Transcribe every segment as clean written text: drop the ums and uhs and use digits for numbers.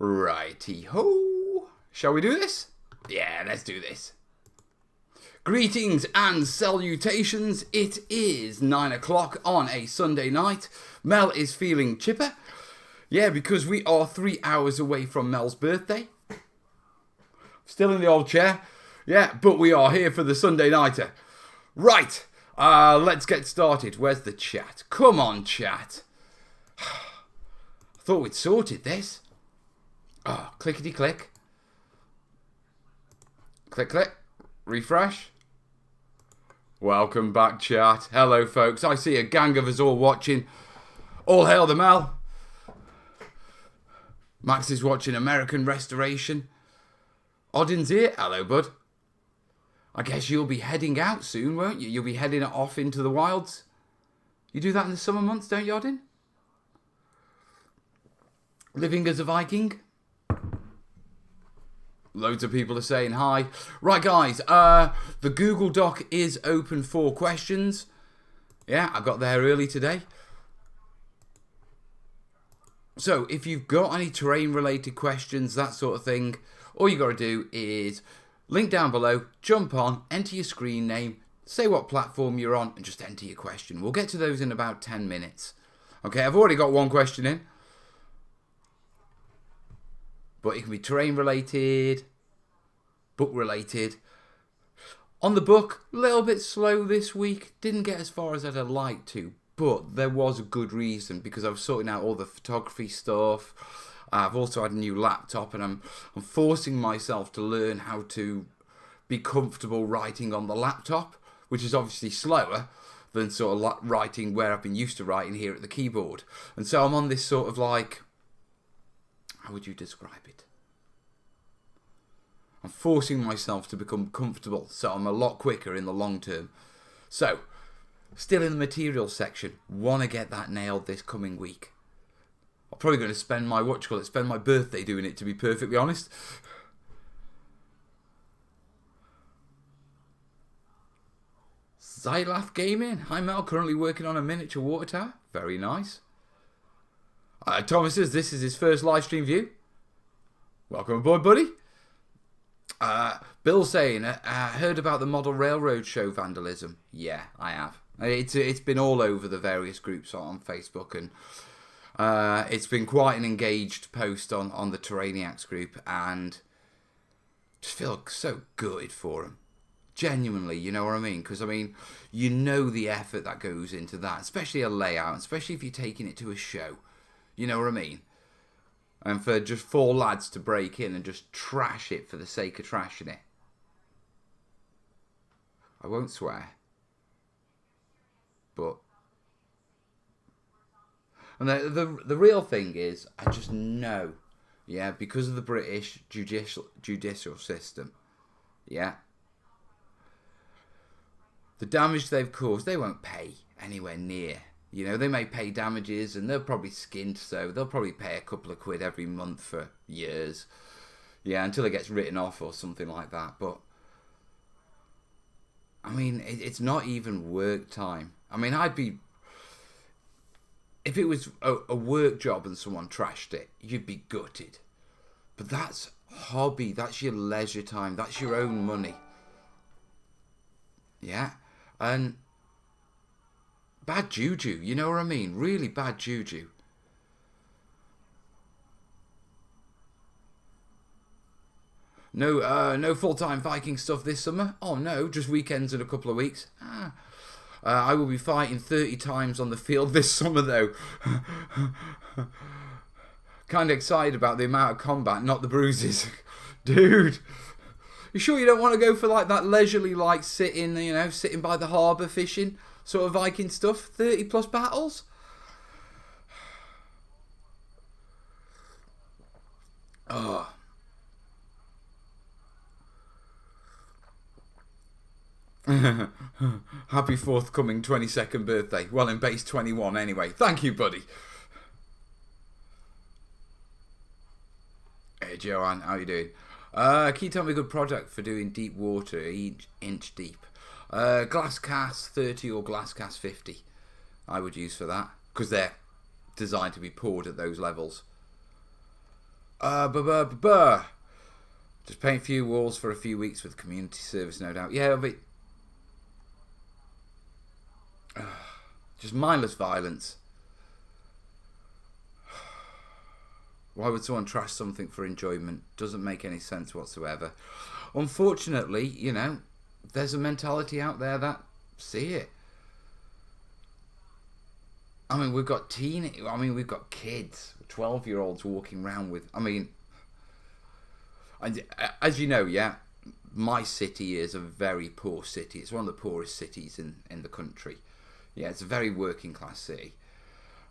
Righty-ho. Shall we do this? Yeah, let's do this. Greetings and salutations. It is 9 o'clock on a Sunday night. Mel is feeling chipper. Yeah, because we are 3 hours away from Mel's birthday. Still in the old chair. Yeah, but we are here for the Sunday nighter. Right, let's get started. Where's the chat? Come on, chat. I thought we'd sorted this. Oh, clickety click. Click, click. Refresh. Welcome back, chat. Hello, folks. I see a gang of us all watching. All hail the Mel. Max is watching American Restoration. Odin's here. Hello, bud. I guess you'll be heading out soon, won't you? You'll be heading off into the wilds. You do that in the summer months, don't you, Odin? Living as a Viking. Loads of people are saying hi. Right, guys. The Google Doc is open for questions. Yeah, I got there early today. So, if you've got any terrain-related questions, that sort of thing, all you got to do is link down below, jump on, enter your screen name, say what platform you're on, and just enter your question. We'll get to those in about 10 minutes. Okay, I've already got one question in. But it can be terrain-related, book-related. On the book, a little bit slow this week. Didn't get as far as I'd have liked to. But there was a good reason, because I was sorting out all the photography stuff. I've also had a new laptop, and I'm forcing myself to learn how to be comfortable writing on the laptop, which is obviously slower than sort of writing where I've been used to writing here at the keyboard. And so I'm on this sort of like, how would you describe it? I'm forcing myself to become comfortable, so I'm a lot quicker in the long term. So, still in the materials section, want to get that nailed this coming week. I'm probably going to spend my, spend my birthday doing it, to be perfectly honest. Xylath Gaming. Hi Mel, currently working on a miniature water tower. Very nice. Thomas says this is his first live stream view. Welcome aboard, buddy. Bill saying, heard about the model railroad show vandalism. Yeah, I have. It's been all over the various groups on Facebook, and it's been quite an engaged post on the Terrainiacs group, and just feel so gutted for them. Genuinely, you know what I mean? Because, I mean, you know the effort that goes into that, especially a layout, especially if you're taking it to a show. You know what I mean? And for just 4 lads to break in and just trash it for the sake of trashing it. I won't swear. But... And the real thing is, I just know, yeah, because of the British judicial system, yeah, the damage they've caused, they won't pay anywhere near. You know, they may pay damages and they're probably skint, so they'll probably pay a couple of quid every month for years. Yeah, until it gets written off or something like that. But, I mean, it's not even work time. I mean, I'd be... If it was a work job and someone trashed it, you'd be gutted. But that's hobby, that's your leisure time, that's your own money. Yeah, and... bad juju, you know what I mean? Really bad juju. No full-time Viking stuff this summer? Oh no, just weekends in a couple of weeks. I will be fighting 30 times on the field this summer though. Kind of excited about the amount of combat, not the bruises. Dude, you sure you don't want to go for like that leisurely, like sitting, you know, sitting by the harbour fishing? Sort of Viking stuff, 30 plus battles. Oh. Happy forthcoming 22nd birthday. Well, in base 21 anyway. Thank you, buddy. Hey, Joanne, how you doing? Can you tell me a good product for doing deep water, inch deep? Glasscast 30 or Glasscast 50 I would use for that, because they're designed to be poured at those levels. Buh, buh, buh. Just paint a few walls for a few weeks with community service, no doubt. Yeah, but just mindless violence. Why would someone trash something for enjoyment? Doesn't make any sense whatsoever. Unfortunately, you know, there's a mentality out there that see it. I mean, we've got we've got kids, 12-year-olds walking around with, and as you know, yeah, my city is a very poor city. It's one of the poorest cities in the country. Yeah, it's a very working class city.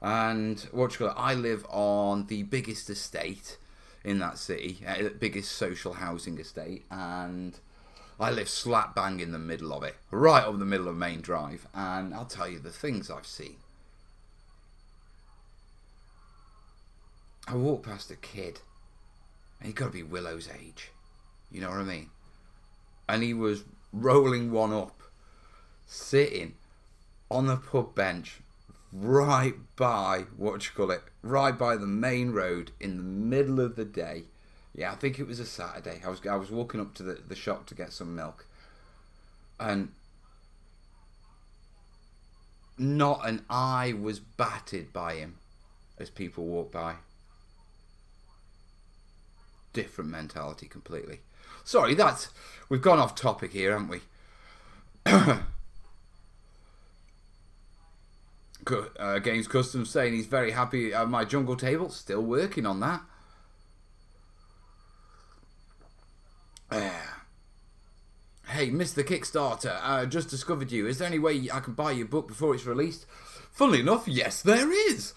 And I live on the biggest estate in that city, biggest social housing estate, and I live slap bang in the middle of it, right over the middle of Main Drive. And I'll tell you the things I've seen. I walked past a kid, and he got to be Willow's age, you know what I mean? And he was rolling one up, sitting on the pub bench, right by right by the main road in the middle of the day. Yeah, I think it was a Saturday. I was walking up to the shop to get some milk, and not an eye was batted by him as people walked by. Different mentality completely. Sorry, we've gone off topic here, haven't we? Games Custom saying he's very happy at my jungle table. Still working on that. Hey, Mr. Kickstarter, just discovered you. Is there any way I can buy your book before it's released? Funnily enough, yes, there is.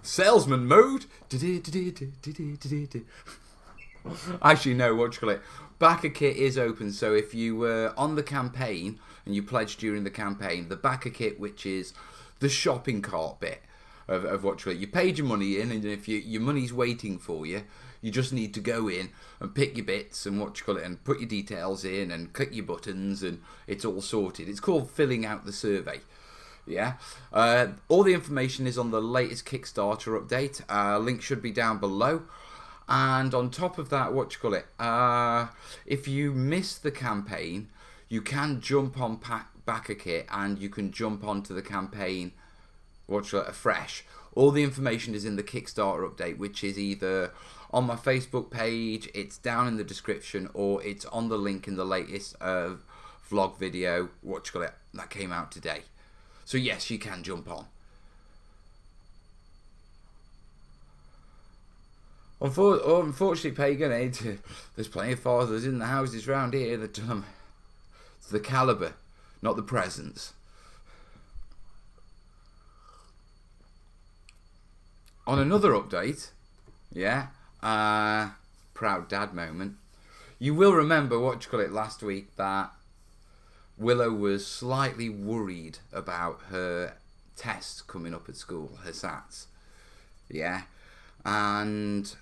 Salesman mode. Actually, no, backer kit is open, so if you were on the campaign and you pledged during the campaign, the backer kit, which is the shopping cart bit of you paid your money in, and if your money's waiting for you, you just need to go in and pick your bits and and put your details in and click your buttons, and it's all sorted. It's called filling out the survey. Yeah, all the information is on the latest Kickstarter update. Link should be down below. And on top of that, if you miss the campaign, you can jump on backer kit and you can jump onto the campaign afresh. All the information is in the Kickstarter update, which is either on my Facebook page, it's down in the description, or it's on the link in the latest vlog video, that came out today. So yes, you can jump on. Unfortunately, Pagan, there's plenty of fathers in the houses round here that it's the calibre, not the presence. On another update, yeah, proud dad moment. You will remember last week that Willow was slightly worried about her tests coming up at school, her SATs. Yeah, and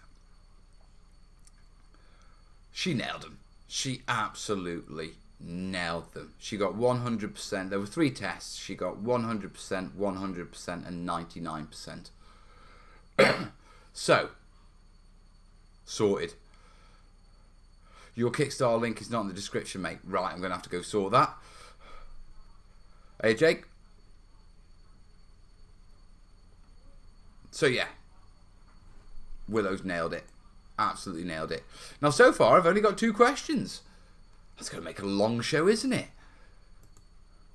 she nailed them. She absolutely nailed them. She got 100%. There were 3 tests. She got 100%, 100%, and 99%. So, sorted. Your Kickstarter link is not in the description, mate. Right, I'm going to have to go sort that. Hey, Jake. So, yeah. Willow's nailed it. Absolutely nailed it. Now, so far, I've only got 2 questions. That's going to make a long show, isn't it?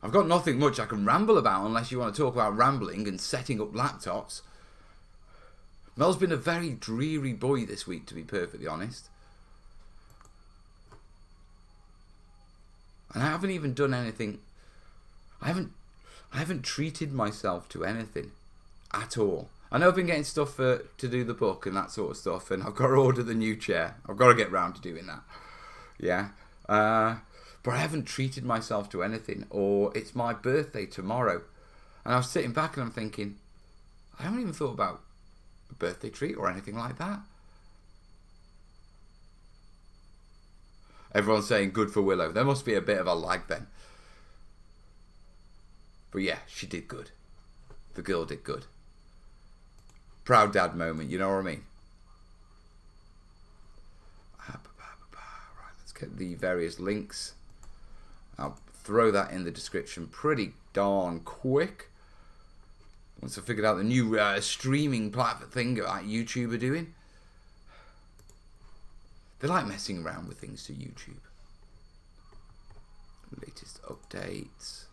I've got nothing much I can ramble about unless you want to talk about rambling and setting up laptops. Mel's been a very dreary boy this week, to be perfectly honest. And I haven't even done anything. I haven't treated myself to anything at all. I know I've been getting stuff to do the book and that sort of stuff, and I've got to order the new chair. I've got to get round to doing that. Yeah. But I haven't treated myself to anything, or it's my birthday tomorrow. And I was sitting back and I'm thinking, I haven't even thought about a birthday treat or anything like that. Everyone's saying good for Willow. There must be a bit of a lag then. But yeah, she did good. The girl did good. Proud dad moment, you know what I mean? at the various links. I'll throw that in the description pretty darn quick. Once I figured out the new streaming platform thing that YouTube are doing. They like messing around with things to YouTube. Latest updates.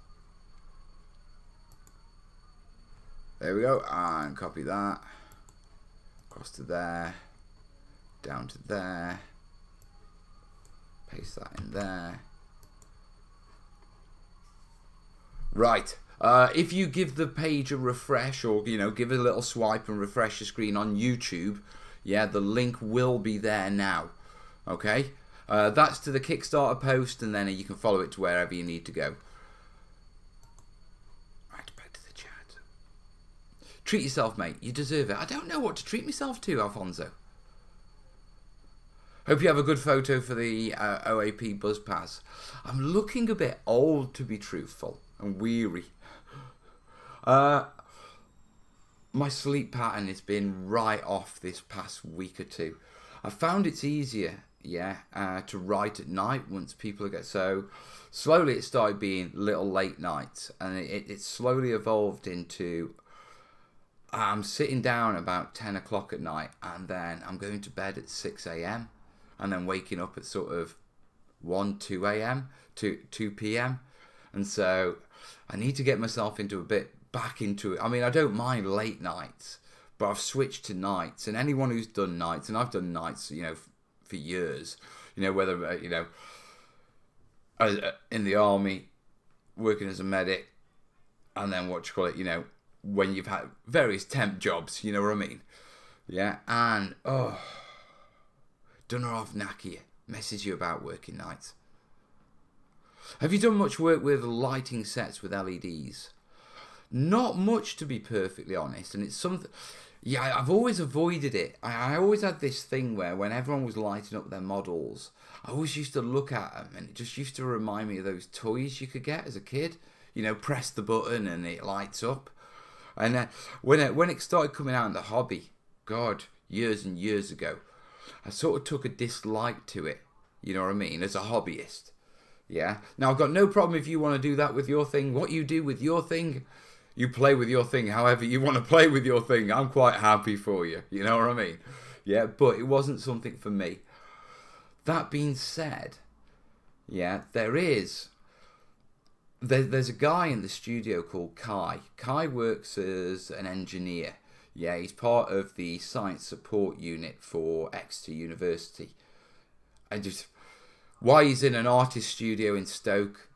There we go. And copy that. Across to there. Down to there. Paste that in there. Right. If you give the page a refresh, or give it a little swipe and refresh the screen on YouTube, yeah, the link will be there now. Okay, that's to the Kickstarter post, and then you can follow it to wherever you need to go. Right, back to the chat. Treat yourself, mate. You deserve it. I don't know what to treat myself to, Alfonso. Hope you have a good photo for the OAP Buzz Pass. I'm looking a bit old, to be truthful, and weary. My sleep pattern has been right off this past week or two. I found it's easier, to write at night once people get so. Slowly it started being little late nights, and it slowly evolved into I'm sitting down about 10 o'clock at night, and then I'm going to bed at 6 a.m. and then waking up at sort of 2 a.m., 2 p.m. And so I need to get myself back into it. I mean, I don't mind late nights, but I've switched to nights. And anyone who's done nights, and I've done nights, for years, whether, in the army, working as a medic, and then when you've had various temp jobs, you know what I mean? Yeah, and, don't know if Nakia messes you about working nights. Have you done much work with lighting sets with LEDs? Not much, to be perfectly honest, and it's something. Yeah, I've always avoided it. I always had this thing where when everyone was lighting up their models, I always used to look at them, and it just used to remind me of those toys you could get as a kid. Press the button and it lights up. And when it started coming out in the hobby, God, years and years ago, I sort of took a dislike to it. You know what I mean? As a hobbyist. Yeah. Now, I've got no problem if you want to do that with your thing. What you do with your thing, you play with your thing however you want to play with your thing. I'm quite happy for you. You know what I mean? Yeah, but it wasn't something for me. That being said, yeah, there's a guy in the studio called Kai. Kai works as an engineer. Yeah, he's part of the science support unit for Exeter University. And just why he's in an artist studio in Stoke,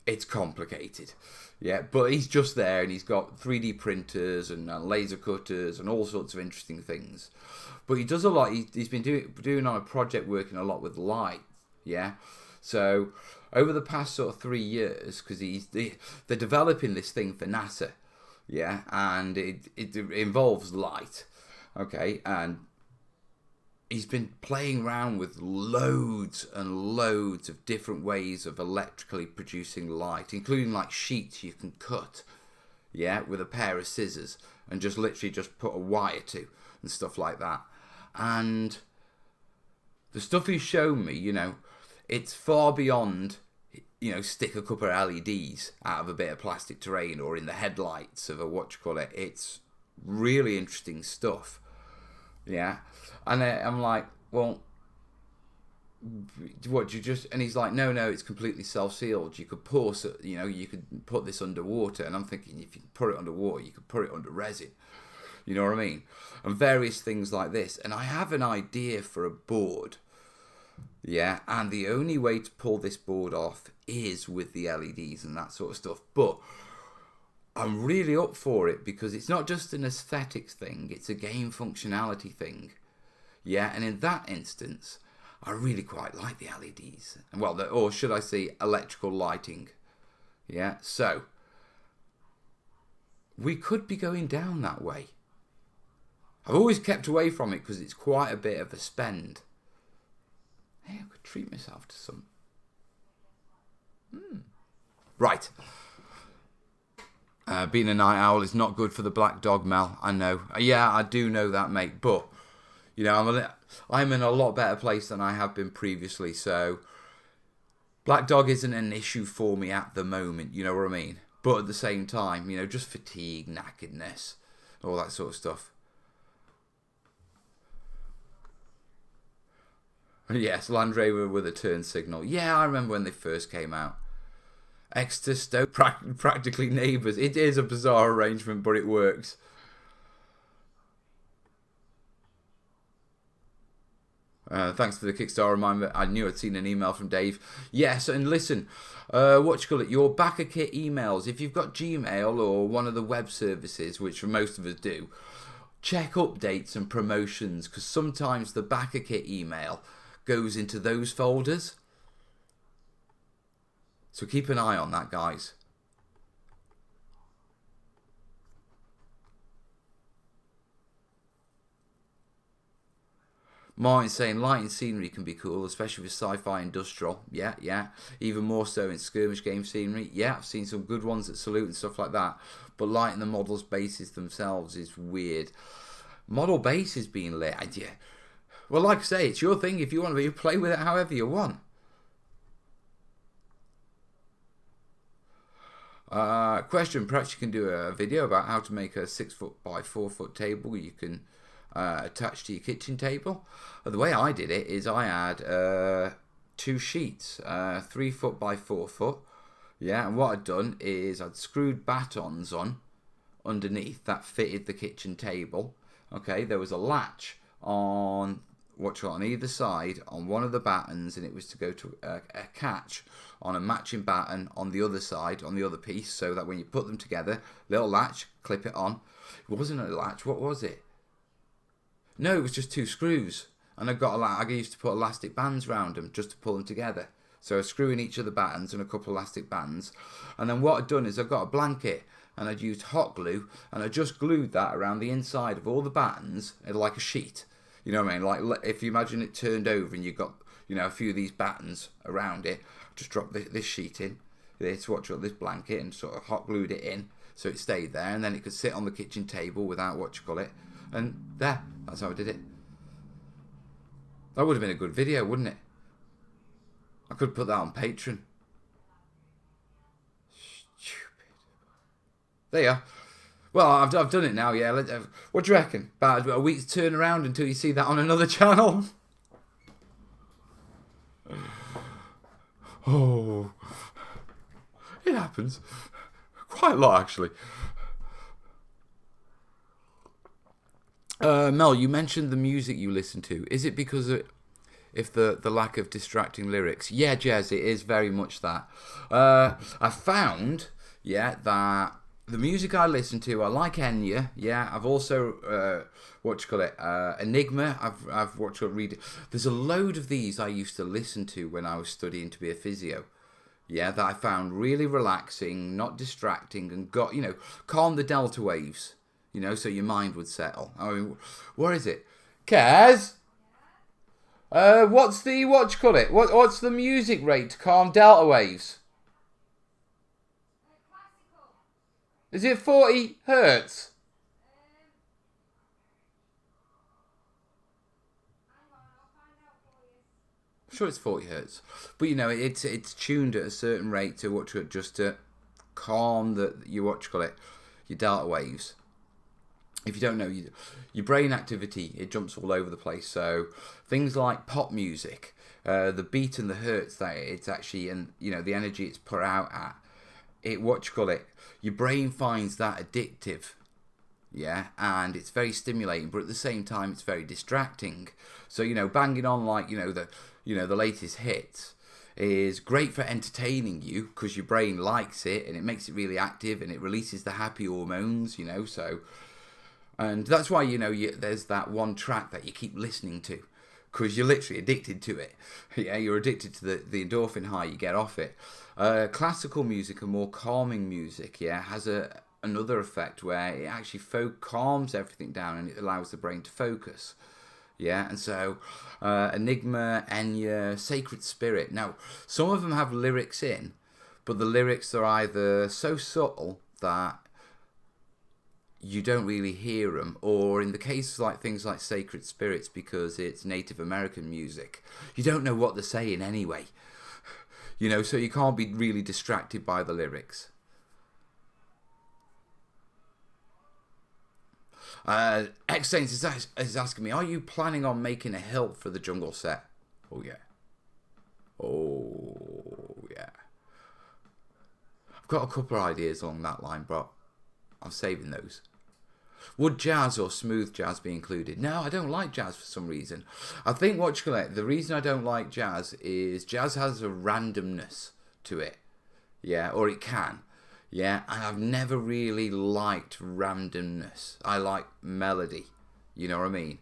it's complicated. Yeah, but he's just there, and he's got 3D printers and laser cutters and all sorts of interesting things. But he does a lot. He's been doing on a project, working a lot with light. Yeah, so over the past sort of 3 years, because they're developing this thing for NASA. Yeah, and it involves light. Okay, and he's been playing around with loads and loads of different ways of electrically producing light, including like sheets you can cut, yeah, with a pair of scissors and just literally just put a wire to and stuff like that. And the stuff he's shown me, it's far beyond, stick a couple of LEDs out of a bit of plastic terrain or in the headlights of a It's really interesting stuff. Yeah. And I'm like, well, what, you just... And he's like, no, it's completely self-sealed. You could pour, you could put this underwater. And I'm thinking, if you put it underwater, you could put it under resin. You know what I mean? And various things like this. And I have an idea for a board. Yeah, and the only way to pull this board off is with the LEDs and that sort of stuff. But I'm really up for it because it's not just an aesthetics thing, it's a game functionality thing. Yeah, and in that instance, I really quite like the LEDs. Well, or should I say electrical lighting. Yeah, so we could be going down that way. I've always kept away from it because it's quite a bit of a spend. Hey, I could treat myself to some. Right. Being a night owl is not good for the black dog, Mel. I know. Yeah, I do know that, mate. But, I'm in a lot better place than I have been previously. So, Black Dog isn't an issue for me at the moment, you know what I mean? But at the same time, you know, just fatigue, knackeredness, all that sort of stuff. Yes, Land Rover with a turn signal. Yeah, I remember when they first came out. Exeter Stoke, practically neighbours. It is a bizarre arrangement, but it works. Thanks for the Kickstarter reminder. I knew I'd seen an email from Dave. Yes, and listen, what you call it, your backer kit emails. If you've got Gmail or one of the web services, which most of us do, check updates and promotions, because sometimes the backer kit email goes into those folders. So keep an eye on that, guys. Martin's saying lighting scenery can be cool, especially with sci-fi industrial. Yeah, yeah. Even more so in skirmish game scenery. Yeah, I've seen some good ones at Salute and stuff like that. But lighting the models' bases themselves is weird. Model bases being lit, yeah. Well, like I say, it's your thing. If you want to be, play with it however you want. Question, perhaps you can do a video about how to make a 6 foot by 4 foot table you can attach to your kitchen table. The way I did it is I had 2 sheets, 3 foot by 4 foot. Yeah, and what I'd done is I'd screwed batons on underneath that fitted the kitchen table. Okay, there was a latch on on either side on one of the battens, and it was to go to a catch on a matching batten on the other side, on the other piece, so that when you put them together, little latch, clip it on. It wasn't a latch, what was it? No, it was just 2 screws, and I used to put elastic bands around them just to pull them together. So I screw in each of the battens and a couple of elastic bands, and then what I'd done is I've got a blanket, and I'd used hot glue, and I just glued that around the inside of all the battens like a sheet. You know what I mean? Like if you imagine it turned over and you got, you know, a few of these battens around it, just drop this sheet in, this blanket, and sort of hot glued it in so it stayed there, and then it could sit on the kitchen table without and there, that's how I did it. That would have been a good video, wouldn't it? I could put that on Patreon. Stupid. There you are. Well, I've done it now, yeah. What do you reckon? About a week's turnaround until you see that on another channel? Oh. It happens. Quite a lot, actually. Mel, you mentioned the music you listen to. Is it because of the lack of distracting lyrics? Yeah, Jez, it is very much that. I found, that the music I listen to, I like Enya. Yeah, I've also Enigma. I've read. There's a load of these I used to listen to when I was studying to be a physio. Yeah, that I found really relaxing, not distracting, and got calm the delta waves. So your mind would settle. I mean, what is it, Kaz? What's the What's the music rate to calm delta waves? Is it 40 hertz? I'm sure it's 40 hertz, but it's tuned at a certain rate to just to calm your delta waves. If you don't know, your brain activity, it jumps all over the place. So things like pop music, the beat and the hertz that it's actually, and the energy it's put out at, your brain finds that addictive. Yeah, and it's very stimulating, but at the same time it's very distracting. So banging on the latest hits is great for entertaining you because your brain likes it and it makes it really active and it releases the happy hormones. So. And that's why, there's that one track that you keep listening to because you're literally addicted to it. Yeah, you're addicted to the endorphin high you get off it. Classical music and more calming music, has another effect where it actually calms everything down and it allows the brain to focus. Yeah, and so Enigma, Enya, Sacred Spirit. Now, some of them have lyrics in, but the lyrics are either so subtle that you don't really hear them, or in the case like things like Sacred Spirits, because it's Native American music, you don't know what they're saying anyway. You know, so you can't be really distracted by the lyrics. X Saints is asking me, are you planning on making a hill for the jungle set? Oh yeah. Oh yeah. I've got a couple of ideas along that line, but I'm saving those. Would jazz or smooth jazz be included? No, I don't like jazz for some reason. I think the reason I don't like jazz is jazz has a randomness to it. Yeah, or it can. Yeah, and I've never really liked randomness. I like melody. You know what I mean?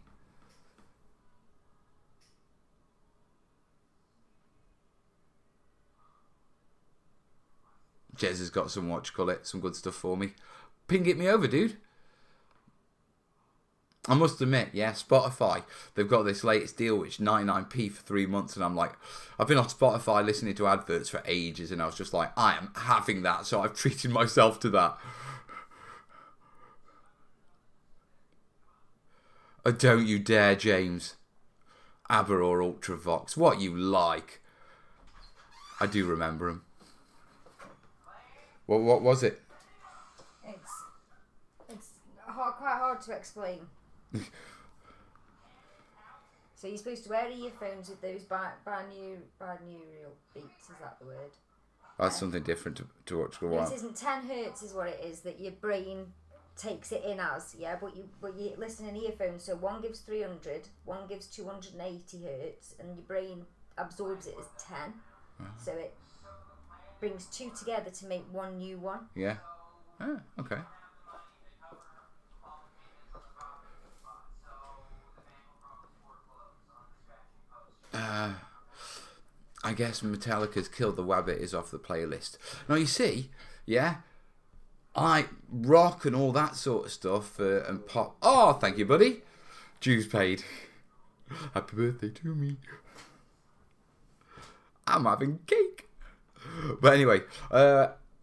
Jez has got some some good stuff for me. Ping it me over, dude. I must admit, yeah, Spotify, they've got this latest deal, which 99p for 3 months, and I'm like, I've been on Spotify listening to adverts for ages, and I was just like, I am having that, so I've treated myself to that. Oh, don't you dare, James. ABBA or Ultravox, what you like. I do remember them. What was it? It's quite hard to explain. So you're supposed to wear earphones with those binaural beats, is that the word? That's something different to what's going on. It isn't 10 hertz is what it is that your brain takes it in as, yeah, but you listen in earphones, so one gives 300, one gives 280 hertz, and your brain absorbs it as 10, so it brings two together to make one new one. Yeah. Oh, okay. I guess Metallica's Kill the Wabbit is off the playlist. Now you see, yeah, I rock and all that sort of stuff and pop. Oh, thank you, buddy. Dues paid. Happy birthday to me. I'm having cake. But anyway,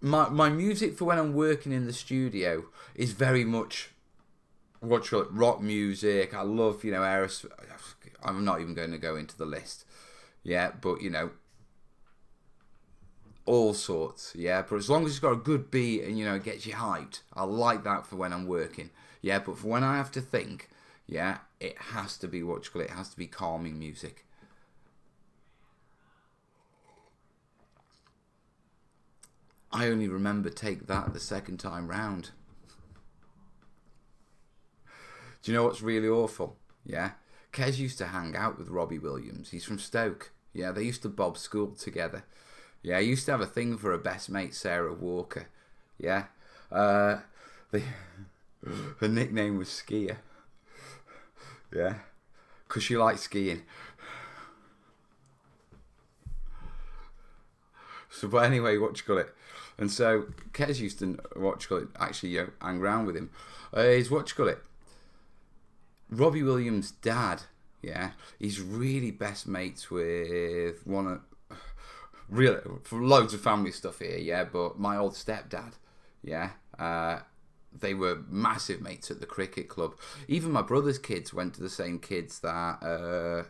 my music for when I'm working in the studio is very much rock music. I love, Aerosmith. I'm not even going to go into the list. Yeah, but, all sorts. Yeah, but as long as it's got a good beat and, it gets you hyped, I like that for when I'm working. Yeah, but for when I have to think, yeah, it has to be, it has to be calming music. I only remember Take That the second time round. Do you know what's really awful? Yeah. Kez used to hang out with Robbie Williams. He's from Stoke. Yeah, they used to bob school together. Yeah, he used to have a thing for her best mate, Sarah Walker. Yeah. Her nickname was Skier. Yeah. Because she liked skiing. So, but anyway, and so Kez used to actually hang around with him. Robbie Williams' dad, yeah, he's really best mates with really for loads of family stuff here, yeah. But my old stepdad, yeah, they were massive mates at the cricket club. Even my brother's kids went to the same kids that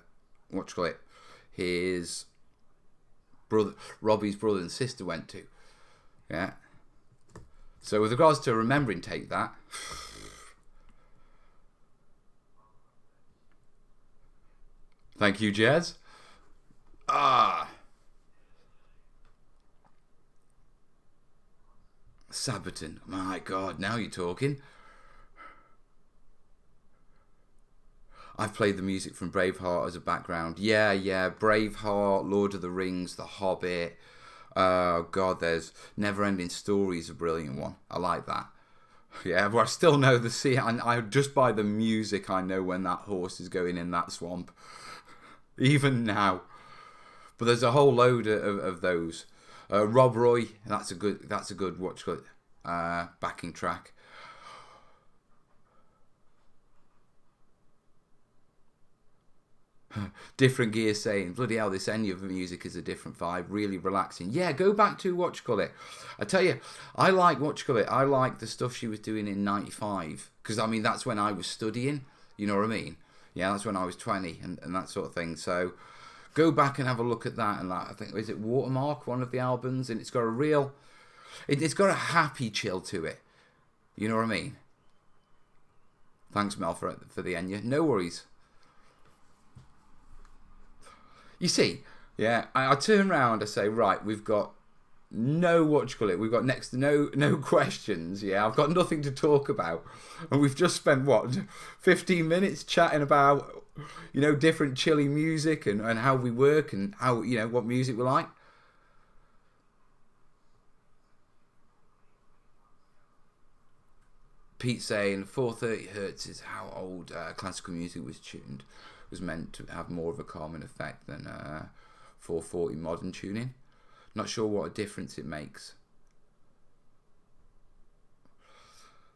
his brother, Robbie's brother and sister went to, yeah. So with regards to remembering Take That. Thank you, Jazz. Sabaton. My God, now you're talking. I've played the music from Braveheart as a background. Yeah. Braveheart, Lord of the Rings, The Hobbit. Oh, God, there's Never-Ending Stories, a brilliant one. I like that. Yeah, but I still know the sea. I just by the music, I know when that horse is going in that swamp. Even now, but there's a whole load of those. Rob Roy, that's a good backing track. Different Gear saying, bloody hell, this Enya music is a different vibe, really relaxing. Yeah, go back to I tell you, I like I like the stuff she was doing in '95 because I mean that's when I was studying. You know what I mean? Yeah, that's when I was 20 and that sort of thing. So Go back and have a look at that. And like, I think, is it Watermark, one of the albums? And it's got a real, it's got a happy chill to it. You know what I mean? Thanks, Mel, for the Enya. No worries. You see, yeah, I turn around, I say, right, we've got no, we've got next to no questions, yeah, I've got nothing to talk about. And we've just spent, 15 minutes chatting about, different chilly music and how we work and how, what music we like. Pete saying 430 hertz is how old classical music was tuned. Was meant to have more of a calming effect than 440 modern tuning. Not sure what a difference it makes.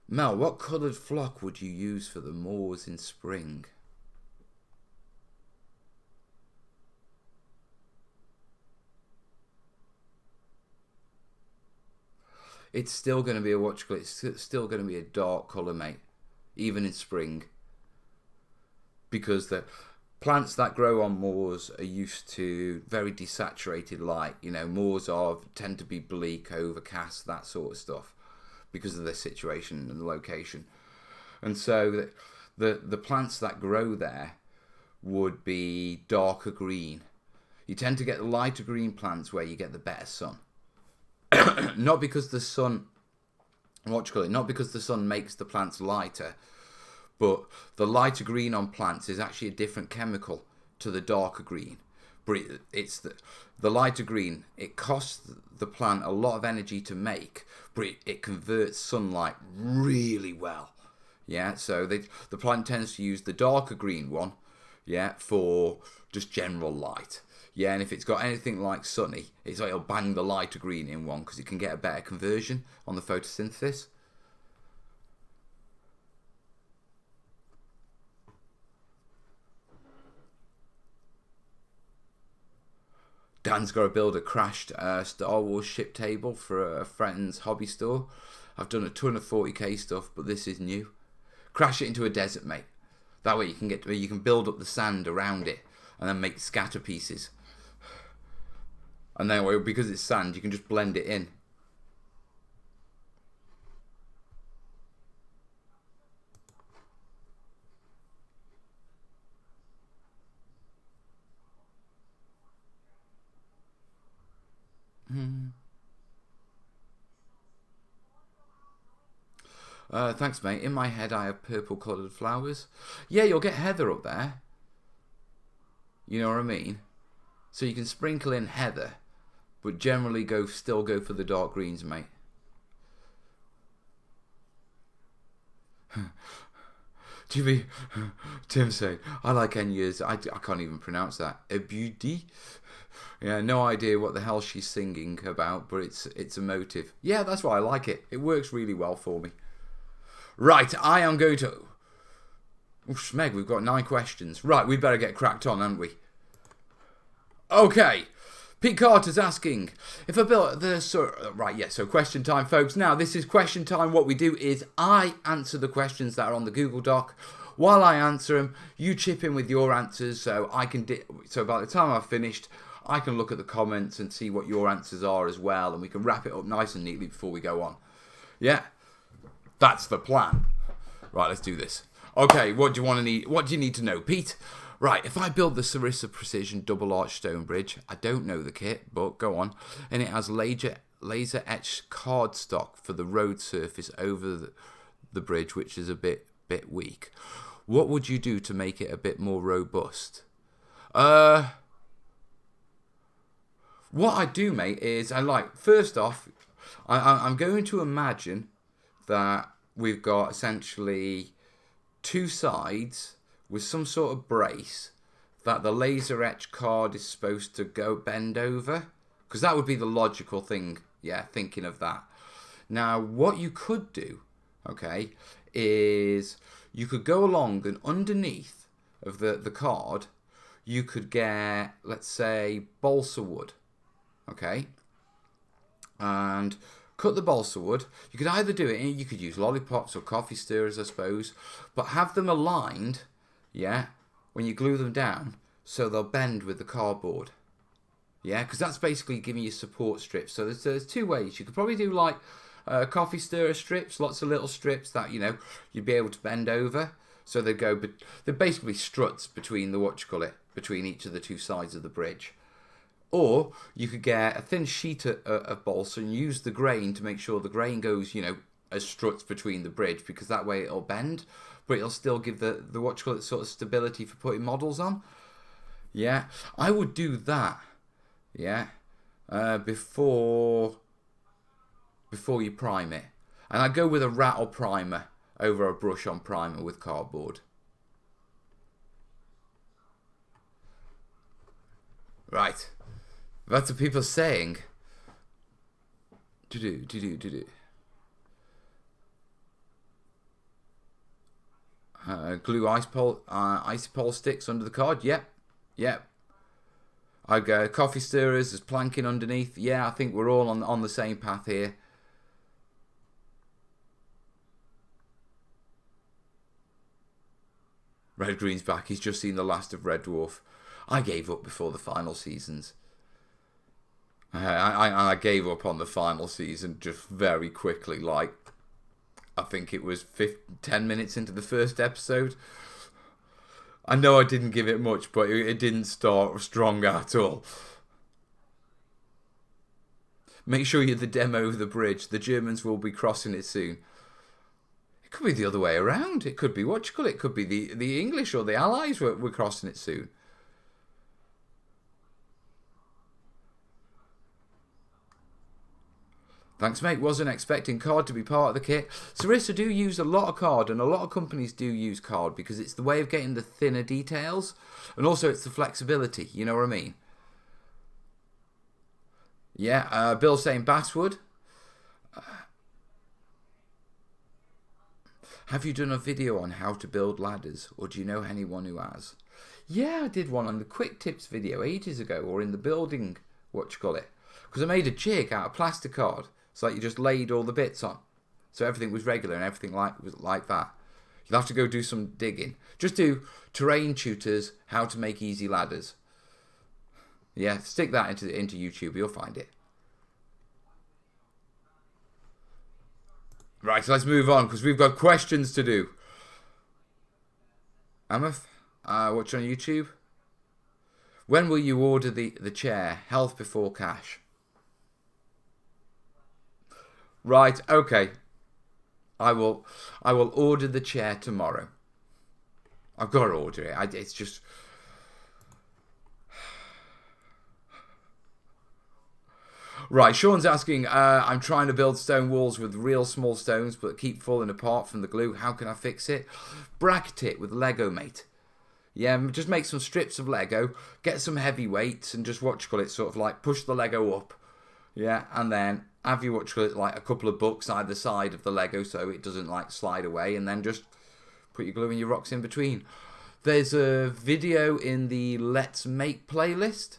Mel, what coloured flock would you use for the moors in spring? It's still going to be it's still going to be a dark colour, mate, even in spring. Because the plants that grow on moors are used to very desaturated light. Moors tend to be bleak, overcast, that sort of stuff, because of their situation and the location. And so the plants that grow there would be darker green. You tend to get the lighter green plants where you get the better sun. Not because the sun, not because the sun makes the plants lighter, but the lighter green on plants is actually a different chemical to the darker green. But it's the lighter green, it costs the plant a lot of energy to make, but it converts sunlight really well. Yeah, so the plant tends to use the darker green one, yeah, for just general light. Yeah, and if it's got anything like sunny, it'll bang the lighter green in one because it can get a better conversion on the photosynthesis. Dan's got to build a crashed Star Wars ship table for a friend's hobby store. I've done a ton of 40k stuff, but this is new. Crash it into a desert, mate. That way you can build up the sand around it and then make scatter pieces. And then, because it's sand, you can just blend it in. Thanks, mate. In my head, I have purple-coloured flowers. Yeah, you'll get heather up there. You know what I mean? So you can sprinkle in heather, but generally still go for the dark greens, mate. Tim saying, I like Enya's, I can't even pronounce that. A beauty? Yeah, no idea what the hell she's singing about, but it's a motive. Yeah, that's why I like it. It works really well for me. Right, I am going to... Oh, Smeg, we've got 9 questions. Right, we better get cracked on, haven't we? Okay. Pete Carter's asking, if I built the... Right, yeah, so question time, folks. Now, this is question time. What we do is I answer the questions that are on the Google Doc. While I answer them, you chip in with your answers, so I can... So by the time I've finished, I can look at the comments and see what your answers are as well, and we can wrap it up nice and neatly before we go on. Yeah? That's the plan. Right, let's do this. Okay, what do you need to know, Pete? Right, if I build the Sarissa Precision Double Arch Stone Bridge, I don't know the kit, but go on, and it has laser etched cardstock for the road surface over the bridge, which is a bit weak. What would you do to make it a bit more robust? What I do, mate, is first off, I'm going to imagine that we've got essentially 2 sides with some sort of brace that the laser etch card is supposed to bend over, because that would be the logical thing. Yeah, thinking of that. Now, what you could do, okay, is you could go along and underneath of the card, you could get, let's say, balsa wood, okay, and cut the balsa wood. You could either do it, you could use lollipops or coffee stirrers, I suppose, but have them aligned, yeah, when you glue them down, so they'll bend with the cardboard. Yeah, because that's basically giving you support strips. So there's two ways. You could probably do like coffee stirrer strips, lots of little strips that, you know, you'd be able to bend over. So they go, but they're basically struts between between each of the two sides of the bridge. Or you could get a thin sheet of balsa and use the grain to make sure the grain goes, you know, as struts between the bridge, because that way it'll bend, but it'll still give the sort of stability for putting models on. Yeah, I would do that. Yeah, before you prime it, and I go with a rattle primer over a brush on primer with cardboard. Right, that's what people are saying. Glue icy pole sticks under the card. Yep. I go coffee stirrers, there's planking underneath. Yeah, I think we're all on the same path here. Red Green's back. He's just seen the last of Red Dwarf. I gave up before the final seasons. I gave up on the final season just very quickly. Like, I think it was 10 minutes into the first episode. I know I didn't give it much, but it didn't start strong at all. Make sure you're the demo of the bridge. The Germans will be crossing it soon. It could be the other way around. It could be, it could be the English or the Allies were crossing it soon. Thanks, mate. Wasn't expecting card to be part of the kit. Sarissa do use a lot of card, and a lot of companies do use card because it's the way of getting the thinner details, and also it's the flexibility. You know what I mean? Yeah, Bill's saying basswood. Have you done a video on how to build ladders, or do you know anyone who has? Yeah, I did one on the quick tips video ages ago, or in the building, because I made a jig out of plastic card. It's like you just laid all the bits on. So everything was regular and everything was like that. You'll have to go do some digging. Just do terrain tutors, how to make easy ladders. Yeah, stick that into YouTube, you'll find it. Right, so let's move on because we've got questions to do. Amath, watch on YouTube. When will you order the chair? Health before cash. Right, okay. I will order the chair tomorrow. I've got to order it. It's just... Right, Sean's asking, I'm trying to build stone walls with real small stones but keep falling apart from the glue. How can I fix it? Bracket it with Lego, mate. Yeah, just make some strips of Lego, get some heavy weights and just sort of like push the Lego up. Yeah, and then have you like a couple of books either side of the Lego so it doesn't like slide away, and then just put your glue and your rocks in between. There's a video in the Let's Make playlist.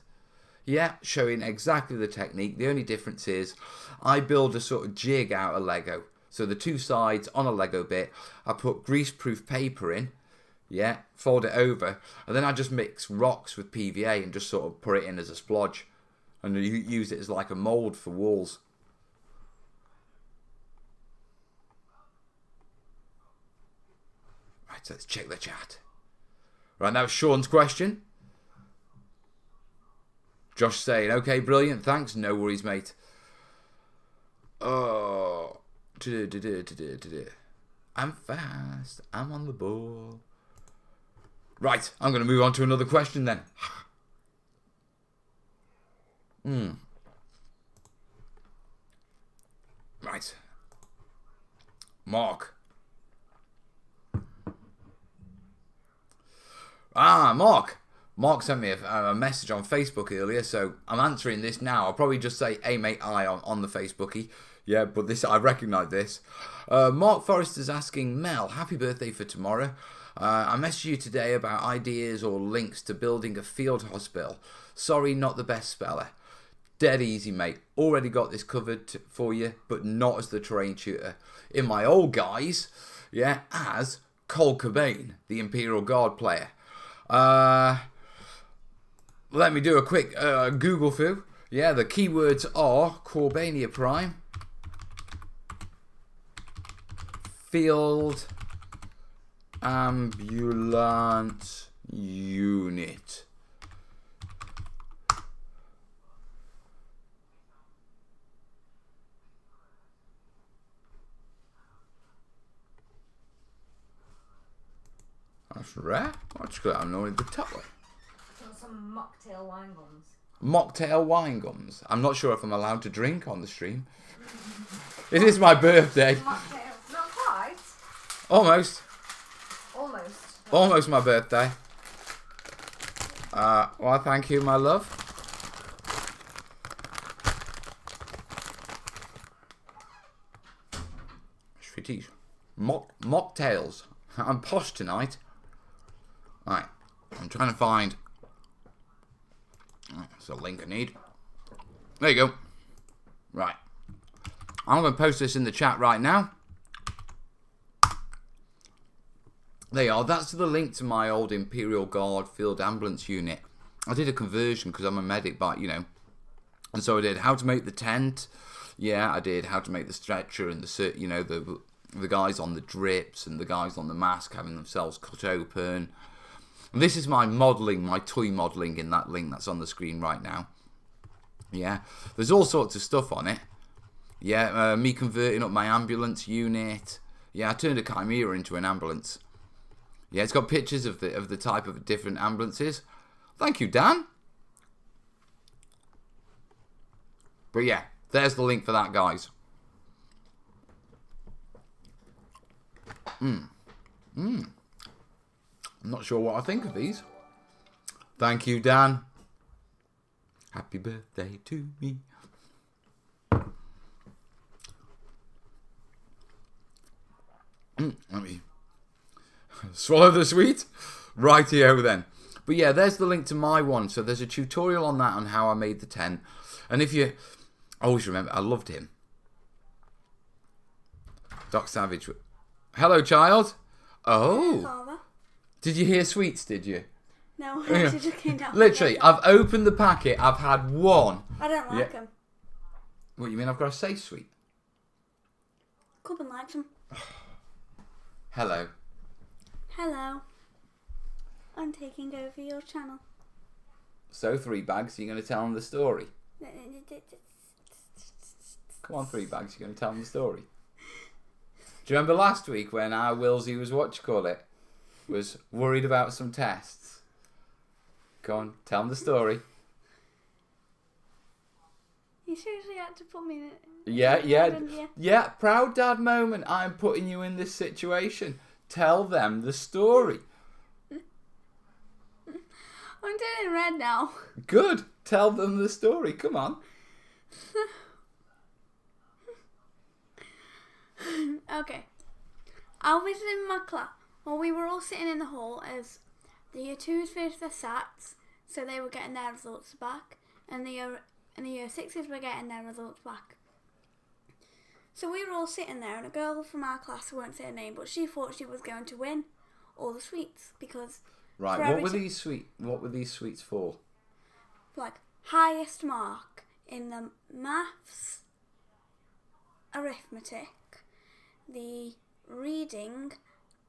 Yeah, showing exactly the technique. The only difference is I build a sort of jig out of Lego. So the two sides on a Lego bit, I put greaseproof paper in. Yeah, fold it over. And then I just mix rocks with PVA and just sort of put it in as a splodge. And you use it as like a mould for walls. Right, so let's check the chat. Right, now Sean's question. Josh saying, okay, brilliant, thanks, no worries, mate. Oh, I'm fast, I'm on the ball. Right, I'm going to move on to another question then. Right. Mark. Mark. Mark sent me a message on Facebook earlier, so I'm answering this now. I'll probably just say, hey mate, I on the Facebookie. Yeah, but this I recognise this. Mark Forrester's asking, Mel, happy birthday for tomorrow. I messaged you today about ideas or links to building a field hospital. Sorry, not the best speller. Dead easy, mate. Already got this covered for you, but not as the terrain tutor. In my old guise, yeah, as Cole Cobain, the Imperial Guard player. let me do a quick Google foo. Yeah, the keywords are Corbania Prime, Field Ambulance Unit. That's rare. I'll just got I'm knowing the top one. Some mocktail wine gums. Mocktail wine gums. I'm not sure if I'm allowed to drink on the stream. It is my birthday. Mocktail. Not quite. Almost. Almost. Almost my birthday. Well, thank you, my love. Sweeties. Mocktails. I'm posh tonight. Right. I'm trying to find... That's the link I need. There you go. Right. I'm going to post this in the chat right now. There you are. That's the link to my old Imperial Guard Field Ambulance unit. I did a conversion because I'm a medic, but, you know. And so I did how to make the tent. Yeah, I did how to make the stretcher and the, you know, the guys on the drips and the guys on the mask having themselves cut open. And this is my modelling, my toy modelling in that link that's on the screen right now. Yeah, there's all sorts of stuff on it. Yeah, me converting up my ambulance unit. Yeah, I turned a Chimera into an ambulance. Yeah, it's got pictures of the type of different ambulances. Thank you, Dan. But yeah, there's the link for that, guys. I'm not sure what I think of these. Thank you, Dan. Happy birthday to me. Let me swallow the sweet. Rightio then. But yeah, there's the link to my one. So there's a tutorial on that on how I made the tent. And if you always remember, I loved him. Doc Savage. Hello, child. Oh. Father. Did you hear sweets, did you? No, I actually just came down. Literally, I've opened the packet. I've had one. I don't like them. What, you mean I've got to say sweet? Corbin likes them. Hello. Hello. I'm taking over your channel. So, 3 bags, you're going to tell them the story? Come on, 3 bags, you're going to tell them the story. Do you remember last week when our Willsy was, was worried about some tests? Go on, tell them the story. You seriously had to put me in it. Yeah, proud dad moment. I'm putting you in this situation. Tell them the story. I'm turning red now. Good. Tell them the story. Come on. Okay. I was in my class. Well, we were all sitting in the hall as the year 2s finished their SATs, so they were getting their results back, and the year 6s were getting their results back. So we were all sitting there, and a girl from our class, I won't say her name, but she thought she was going to win all the sweets because right. What were these sweets for? Like highest mark in the maths, arithmetic, the reading,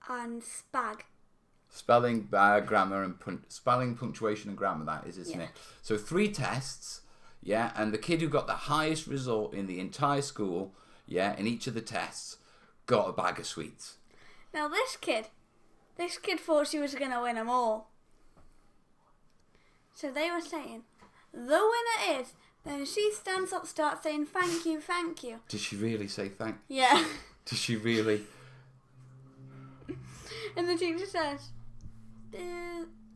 and spag. Spelling, grammar, and spelling, punctuation, and grammar. That is, isn't it? So 3 tests. Yeah, and the kid who got the highest result in the entire school, yeah, in each of the tests, got a bag of sweets. Now this kid thought she was going to win them all. So they were saying, the winner is, then she stands up, starts saying, thank you, thank you. Did she really say thank you? Yeah. Did she really? And the teacher says,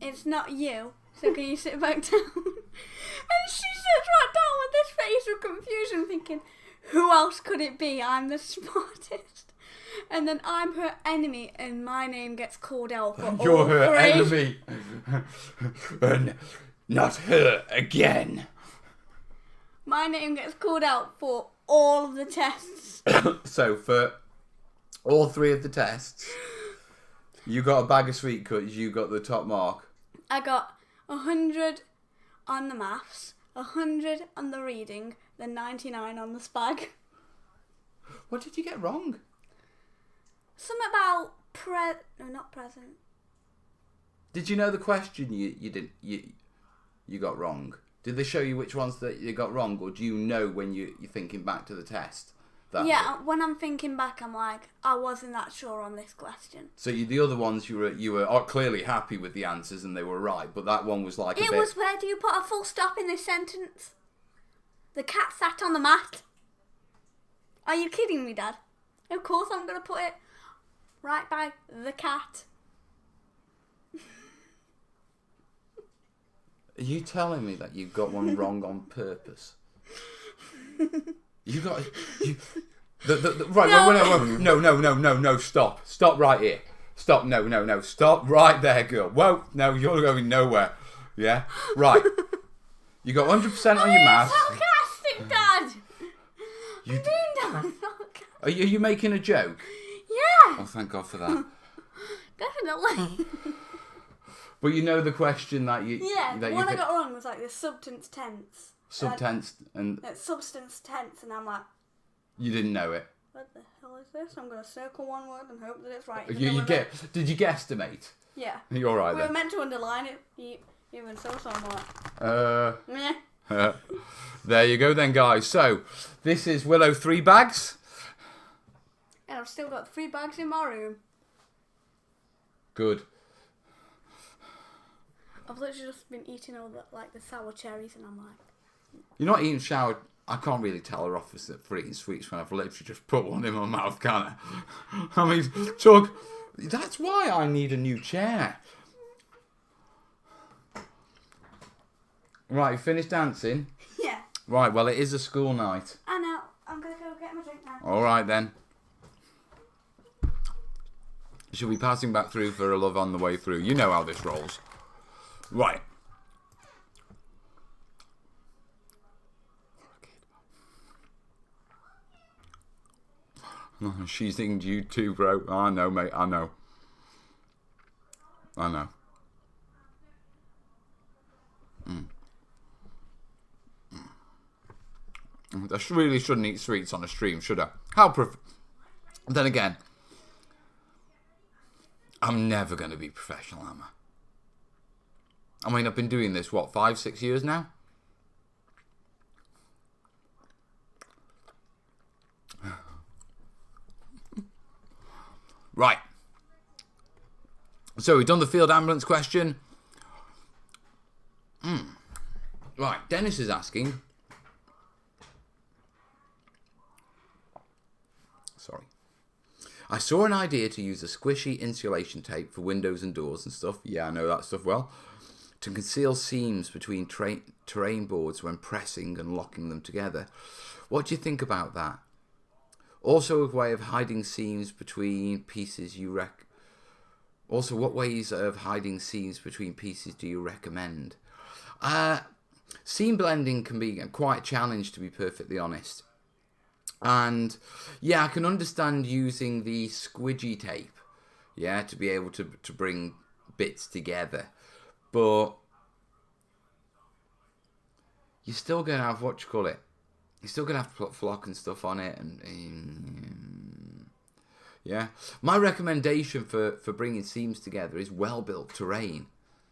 it's not you, so can you sit back down? And she sits right down with this face of confusion, thinking, who else could it be? I'm the smartest. And then I'm her enemy, and my name gets called out for You're all her 3. enemy. And not her again. My name gets called out for all of the tests. So for all 3 of the tests, you got a bag of sweet because you got the top mark. I got 100, on the maths, 100 on the reading, then 99 on the spag. What did you get wrong? Something about no, not present. Did you know the question you got wrong? Did they show you which ones that you got wrong, or do you know when you're thinking back to the test? Yeah, when I'm thinking back, I'm like, I wasn't that sure on this question. So the other ones you were clearly happy with the answers and they were right, but that one was like It was where do you put a full stop in this sentence? The cat sat on the mat. Are you kidding me, Dad? Of course I'm going to put it right by the cat. Are you telling me that you got one wrong on purpose? You got right. No. Stop right here. Stop. No. Stop right there, girl. Whoa. No, you're going nowhere. Yeah. Right. You got 100% on your maths. Sarcastic, Dad. You, Dad. are you making a joke? Yeah. Oh, thank God for that. Definitely. But you know the question that you the one I got wrong was like the substance tense. Subtense and substance tense, and I'm like, you didn't know it. what the hell is this? I'm going to circle one word and hope that it's right. Did you guesstimate? Yeah. You're all right We then. were meant to underline it, even so I'm like, meh. There you go then, guys. So, this is Willow 3 bags. And I've still got 3 bags in my room. Good. I've literally just been eating all the sour cherries, and I'm like, You're not eating showered. I can't really tell her off for eating sweets when I've literally just put one in my mouth, can I? I mean, Chug, that's why I need a new chair. Right, you finished dancing? yeah. Right, well, it is a school night. I know. I'm going to go get my drink now. All right, then. She'll be passing back through for a love on the way through. You know how this rolls. Right. She's thinking you too, bro. I know, mate. I know. I really shouldn't eat sweets on a stream, should I? Then again, I'm never going to be professional, am I? I mean, I've been doing this, 5-6 years now? Right. So we've done the field ambulance question. Right, Dennis is asking. Sorry. I saw an idea to use a squishy insulation tape for windows and doors and stuff. Yeah, I know that stuff well. To conceal seams between terrain boards when pressing and locking them together. What do you think about that? Also a way of hiding seams between pieces Also, what ways of hiding seams between pieces do you recommend? Seam blending can be quite a challenge, to be perfectly honest. And yeah, I can understand using the squidgy tape, yeah, to be able to bring bits together. But you're still going to have, you're still going to have to put flock and stuff on it. And yeah. My recommendation for bringing seams together is well-built terrain.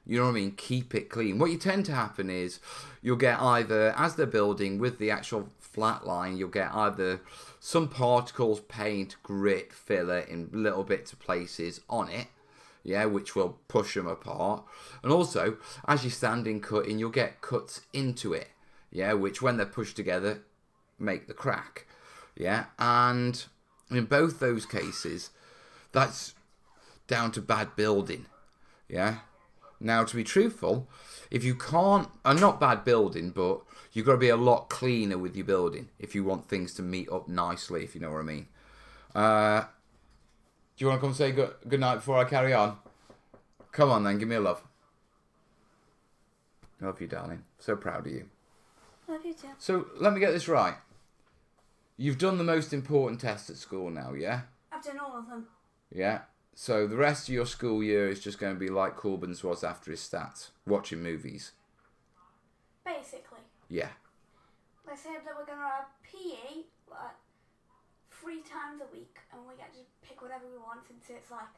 You know what I mean? Keep it clean. What you tend to happen is you'll get either, as they're building with the actual flat line, you'll get either some particles, paint, grit, filler in little bits of places on it, yeah, which will push them apart. And also, as you're standing cutting, you'll get cuts into it, yeah, which when they're pushed together, make the crack, yeah. And in both those cases, that's down to bad building, yeah. Now, to be truthful, if you can't, not bad building, but you've got to be a lot cleaner with your building if you want things to meet up nicely, if you know what I mean. Do you want to come say good night before I carry on? Come on then, give me a love. Love you, darling. So proud of you. Love you too. So, let me get this right. You've done the most important test at school now, yeah? I've done all of them. Yeah. So the rest of your school year is just going to be like Corbyn's was after his stats, watching movies. Basically. Yeah. They said that we're going to have PE like 3 times a week, and we get to pick whatever we want since it's like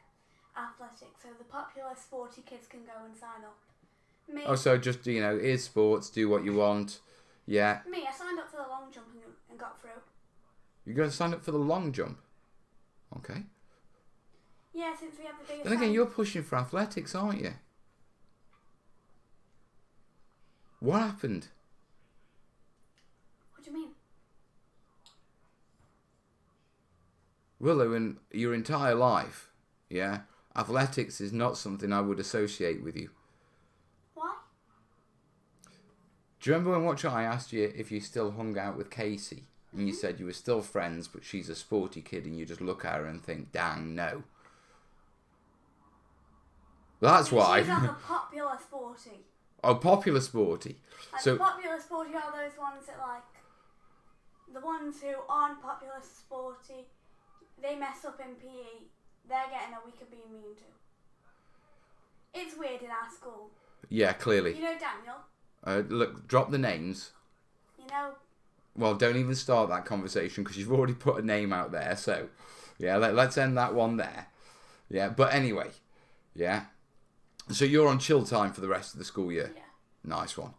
athletics. So the popular sporty kids can go and sign up. Me, So just, here's sports, do what you want. Yeah. I signed up for the long jump and got through. You're going to sign up for the long jump? Okay. Yeah, since we have the biggest... Then again, you're pushing for athletics, aren't you? What happened? What do you mean? Willow, in your entire life, yeah, athletics is not something I would associate with you. Why? Do you remember when I asked you if you still hung out with Casey? And you said you were still friends, but she's a sporty kid, and you just look at her and think, dang, no. That's why. She's like a popular sporty. Oh, popular sporty. Like So, popular sporty are those ones that like... The ones who aren't popular sporty, they mess up in PE, they're getting a week of being mean to. It's weird in our school. yeah, clearly. You know Daniel? Look, drop the names. You know... Well, don't even start that conversation because you've already put a name out there. So, yeah, let's end that one there. Yeah, but anyway, yeah. So you're on chill time for the rest of the school year. Yeah. Nice one.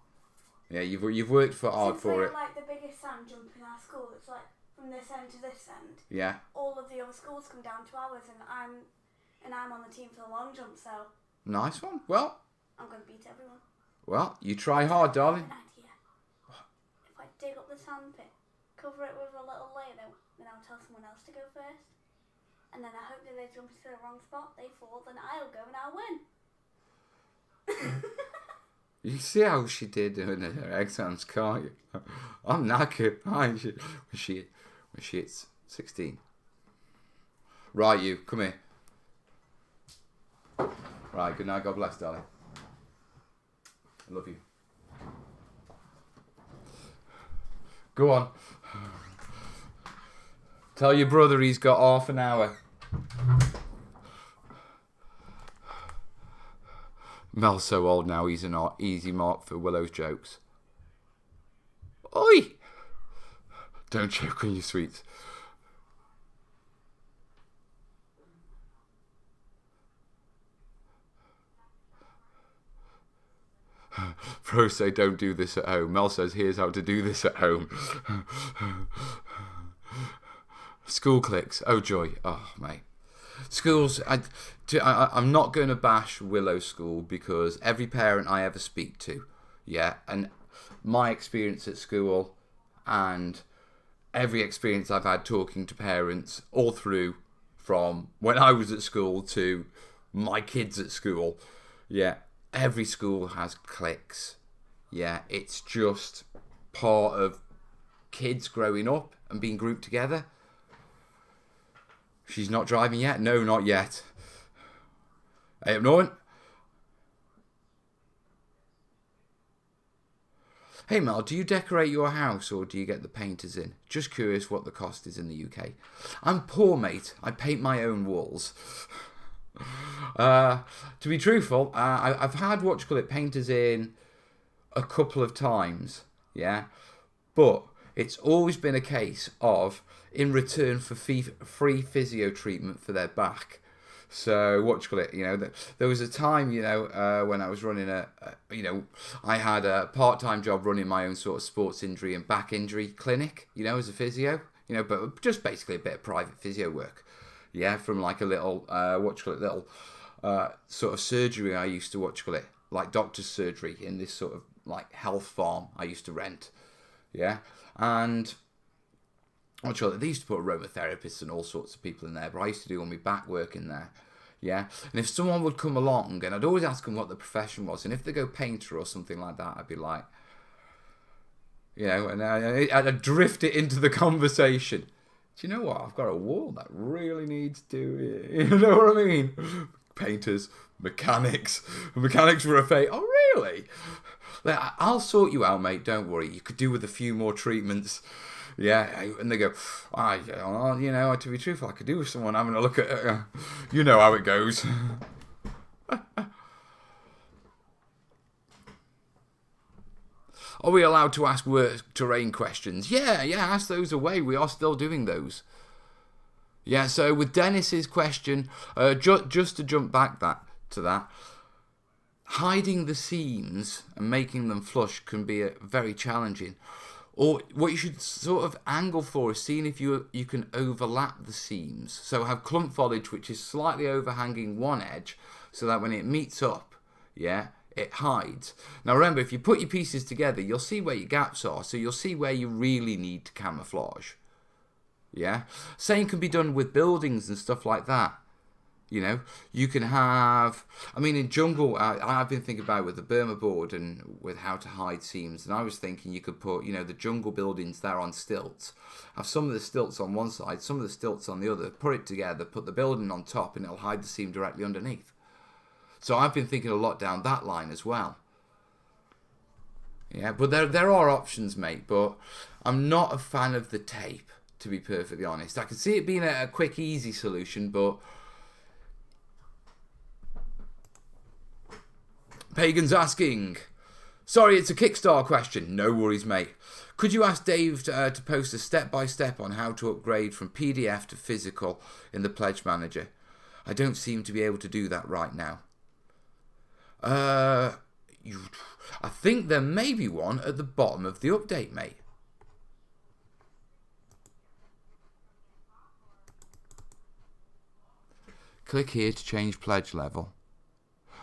Yeah, you've worked for hard Since for we're it. like the biggest sand jump in our school, it's like from this end to this end. Yeah. All of the other schools come down to ours, and I'm on the team for the long jump, so Nice one. Well, I'm gonna beat everyone. you try hard, I darling. have an idea. If I dig up the sand pit, cover it with a little layer, then I'll tell someone else to go first. And then I hope that they jump into the wrong spot, they fall, then I'll go and I'll win. You see how she did in her exams, can't you? I'm knackered. When she hits 16. Right, you, come here. Right, good night, God bless, darling. I love you. Go on. Tell your brother he's got half an hour. Mel's so old now, he's an easy mark for Willow's jokes. Oi! Don't choke on your sweets. Bro say don't do this at home. Mel says here's how to do this at home. School clicks. Oh joy. Oh mate. Schools, I'm not going to bash Willow School because every parent I ever speak to, yeah, and my experience at school and every experience I've had talking to parents all through from when I was at school to my kids at school, yeah, every school has cliques. Yeah, it's just part of kids growing up and being grouped together. She's not driving yet? No, not yet. Hey, up north. Hey Mel, do you decorate your house or do you get the painters in? Just curious what the cost is in the UK. I'm poor, mate. I paint my own walls. To be truthful, I've had painters in a couple of times, yeah, but it's always been a case of in return for free physio treatment for their back. So there was a time, when I was running I had a part-time job running my own sort of sports injury and back injury clinic, as a physio, but just basically a bit of private physio work. Yeah, from like a little, sort of surgery I used to, like doctor's surgery in this sort of like health farm I used to rent. Yeah, and they used to put aromatherapists and all sorts of people in there, but I used to do all my back work in there. Yeah, and if someone would come along, and I'd always ask them what the profession was, and if they go painter or something like that, I'd be like, and I'd drift it into the conversation. Do you know what? I've got a wall that really needs doing. You know what I mean? Painters, mechanics were a fate. Oh, really? I'll sort you out, mate. Don't worry. You could do with a few more treatments. Yeah, and they go, to be truthful, I could do with someone having a look at it. You know how it goes. Are we allowed to ask work terrain questions? Yeah, ask those away. We are still doing those. Yeah, so with Dennis's question, just to jump back to that, hiding the seams and making them flush can be very challenging. Or what you should sort of angle for is seeing if you can overlap the seams. So have clump foliage which is slightly overhanging one edge so that when it meets up, yeah, it hides. Now remember, if you put your pieces together, you'll see where your gaps are, so you'll see where you really need to camouflage. Yeah? Same can be done with buildings and stuff like that. You know, you can have, I mean, in jungle, I've been thinking about it with the Burma board and with how to hide seams. And I was thinking you could put, you know, the jungle buildings there on stilts. Have some of the stilts on one side, some of the stilts on the other. Put it together, put the building on top, and it'll hide the seam directly underneath. So I've been thinking a lot down that line as well. Yeah, but there are options, mate. But I'm not a fan of the tape, to be perfectly honest. I can see it being a quick, easy solution, but... Pagan's asking, sorry, it's a Kickstarter question. No worries, mate. Could you ask Dave to post a step-by-step on how to upgrade from PDF to physical in the Pledge Manager? I don't seem to be able to do that right now. I think there may be one at the bottom of the update, mate. Click here to change pledge level.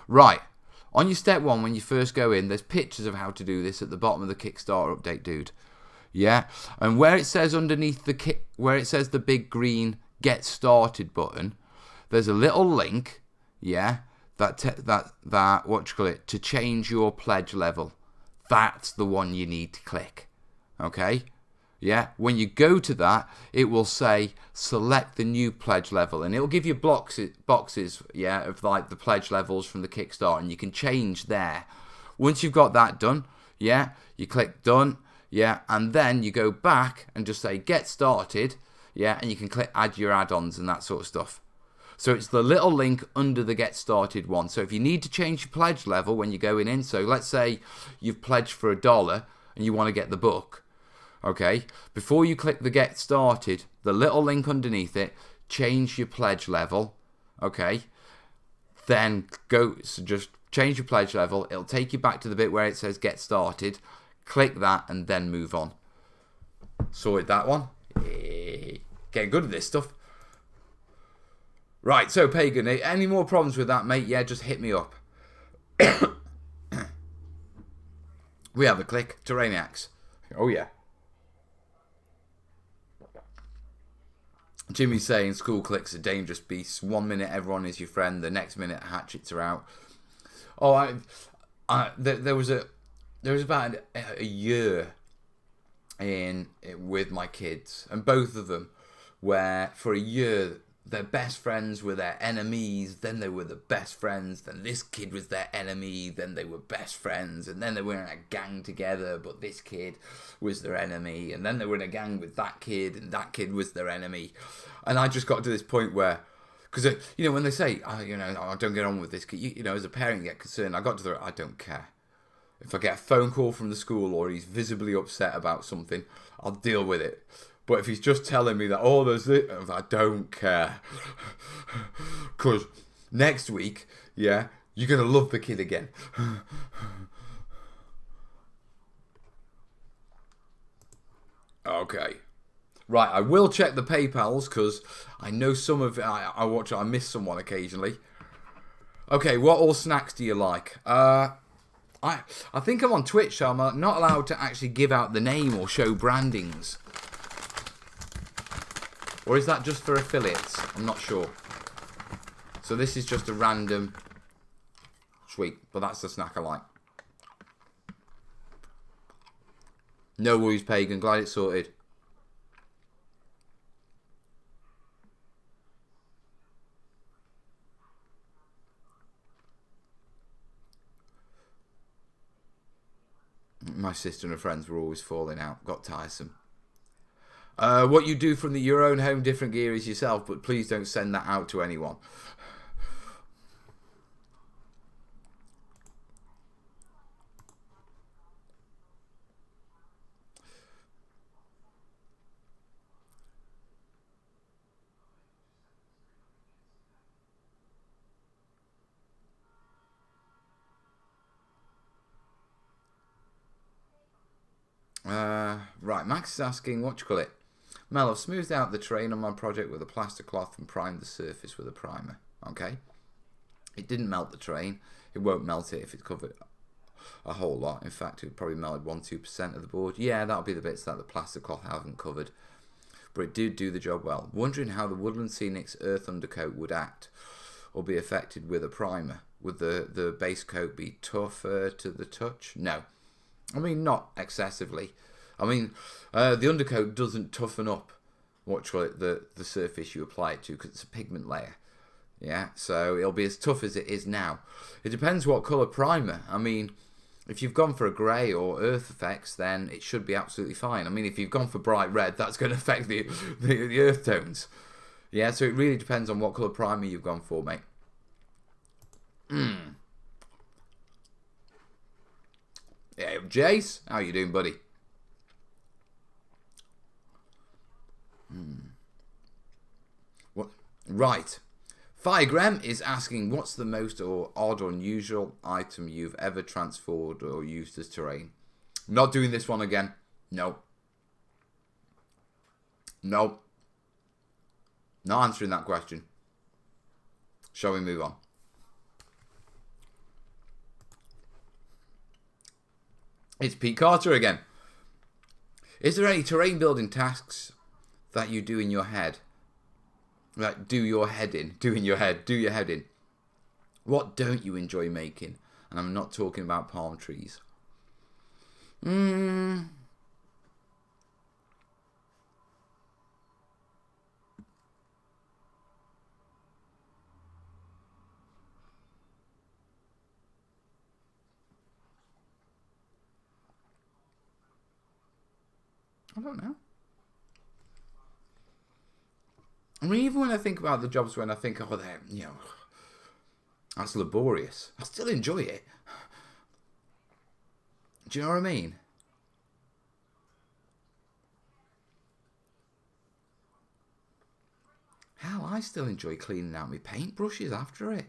Right. On your step 1, when you first go in, there's pictures of how to do this at the bottom of the Kickstarter update, dude. Yeah, and where it says underneath where it says the big green Get Started button, there's a little link, yeah, that what you call it, to change your pledge level. That's the one you need to click. Okay? Yeah, when you go to that, it will say select the new pledge level, and it'll give you boxes, yeah, of like the pledge levels from the Kickstarter, and you can change there. Once you've got that done, yeah, you click done, yeah, and then you go back and just say get started, yeah, and you can click add your add-ons and that sort of stuff. So it's the little link under the get started one. So if you need to change your pledge level when you're going in, so let's say you've pledged for $1 and you want to get the book. Okay, before you click the get started, the little link underneath it, change your pledge level. Okay, then just change your pledge level. It'll take you back to the bit where it says get started. Click that and then move on. Sorted that one. Getting good at this stuff. Right, so Pagan, any more problems with that, mate? Yeah, just hit me up. We have a click. Terrainiacs. Oh yeah. Jimmy's saying school clicks are dangerous beasts. 1 minute everyone is your friend, the next minute hatchets are out. Oh, there was about a year with my kids, and both of them, where for a year their best friends were their enemies, then they were the best friends, then this kid was their enemy, then they were best friends, and then they were in a gang together, but this kid was their enemy, and then they were in a gang with that kid, and that kid was their enemy. And I just got to this point where, because, you know, when they say, I don't get on with this kid, you know, as a parent you get concerned, I got to I don't care. If I get a phone call from the school or he's visibly upset about something, I'll deal with it. But if he's just telling me that, oh, there's this, I don't care. Because next week, yeah, you're going to love the kid again. Okay. Right, I will check the PayPals because I know some of it. I miss someone occasionally. Okay, what all snacks do you like? I think I'm on Twitch, so I'm not allowed to actually give out the name or show brandings. Or is that just for affiliates? I'm not sure. So this is just a random... Sweet, but that's the snack I like. No worries, Pagan. Glad it's sorted. My sister and her friends were always falling out. Got tiresome. What you do from your own home, different gear is yourself, but please don't send that out to anyone. Right, Max is asking, what do you call it? Mel, I've smoothed out the terrain on my project with a plaster cloth and primed the surface with a primer. Okay. It didn't melt the terrain. It won't melt it if it's covered a whole lot. In fact, it would probably melt 1-2% of the board. Yeah, that'll be the bits that the plaster cloth haven't covered. But it did do the job well. Wondering how the Woodland Scenics earth undercoat would act or be affected with a primer. Would the base coat be tougher to the touch? No. I mean, not excessively. I mean, the undercoat doesn't toughen up the surface you apply it to because it's a pigment layer. Yeah, so it'll be as tough as it is now. It depends what colour primer. I mean, if you've gone for a grey or earth effects, then it should be absolutely fine. I mean, if you've gone for bright red, that's going to affect the earth tones. Yeah, so it really depends on what colour primer you've gone for, mate. Yeah, Jace, how you doing, buddy? What? Right. Firegram is asking, what's the most or odd or unusual item you've ever transformed or used as terrain? Not doing this one again. No. No. Not answering that question. Shall we move on? It's Pete Carter again. Is there any terrain building tasks that you do in your head? Like, do your head in. Do in your head. Do your head in. What don't you enjoy making? And I'm not talking about palm trees. I don't know. I mean, even when I think about the jobs when I think, oh, they're, you know, that's laborious, I still enjoy it. Do you know what I mean? Hell, I still enjoy cleaning out my paintbrushes after it.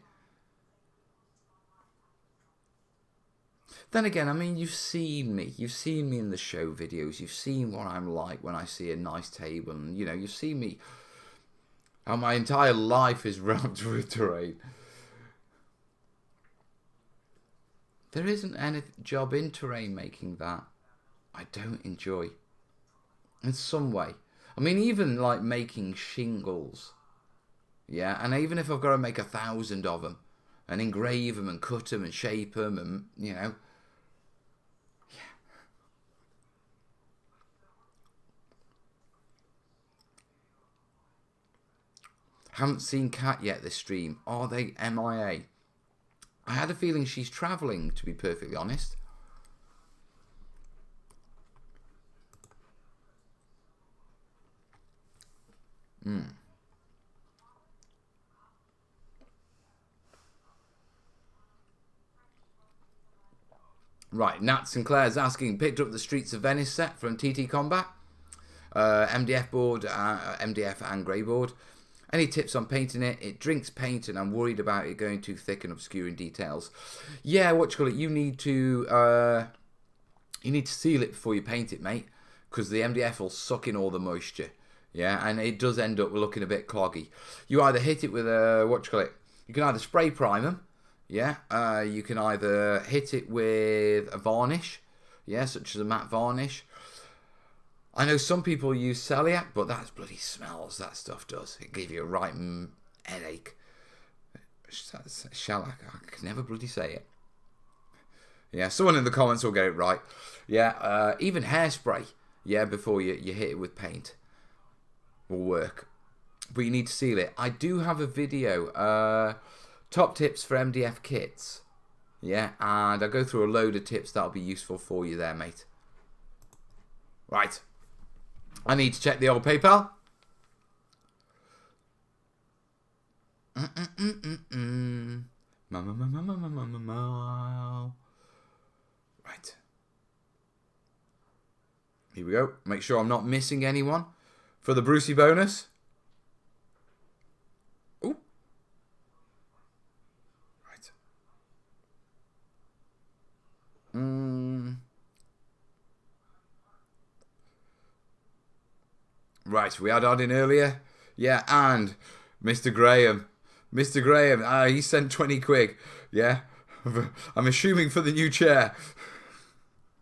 Then again, I mean, you've seen me in the show videos, you've seen what I'm like when I see a nice table, and, you know, you've seen me, how my entire life is wrapped with terrain. There isn't any job in terrain making that I don't enjoy in some way. I mean, even like making shingles, yeah, and even if I've got to make 1,000 of them and engrave them and cut them and shape them and, you know, haven't seen Kat yet this stream. Are they MIA? I had a feeling she's travelling, to be perfectly honest. Right, Nat Sinclair's asking, picked up the Streets of Venice set from TT Combat. MDF board, MDF and grey board. Any tips on painting it? It drinks paint and I'm worried about it going too thick and obscuring details. Yeah, what you call it? You need to seal it before you paint it, mate, because the MDF will suck in all the moisture. Yeah, and it does end up looking a bit cloggy. You either hit it with a, what you call it? You can either spray prime them. Yeah, you can either hit it with a varnish, yeah, such as a matte varnish. I know some people use celiac, but that bloody smells, that stuff does. It gives you a right headache. Shellac, I can never bloody say it. Yeah, someone in the comments will get it right. Yeah, even hairspray, yeah, before you hit it with paint will work. But you need to seal it. I do have a video, top tips for MDF kits. Yeah, and I'll go through a load of tips that'll be useful for you there, mate. Right. I need to check the old PayPal. Right. Here we go. Make sure I'm not missing anyone for the Brucey bonus. Ooh. Right. Right, we had in earlier. Yeah, and Mr. Graham. Mr. Graham, he sent 20 quid. Yeah, I'm assuming for the new chair.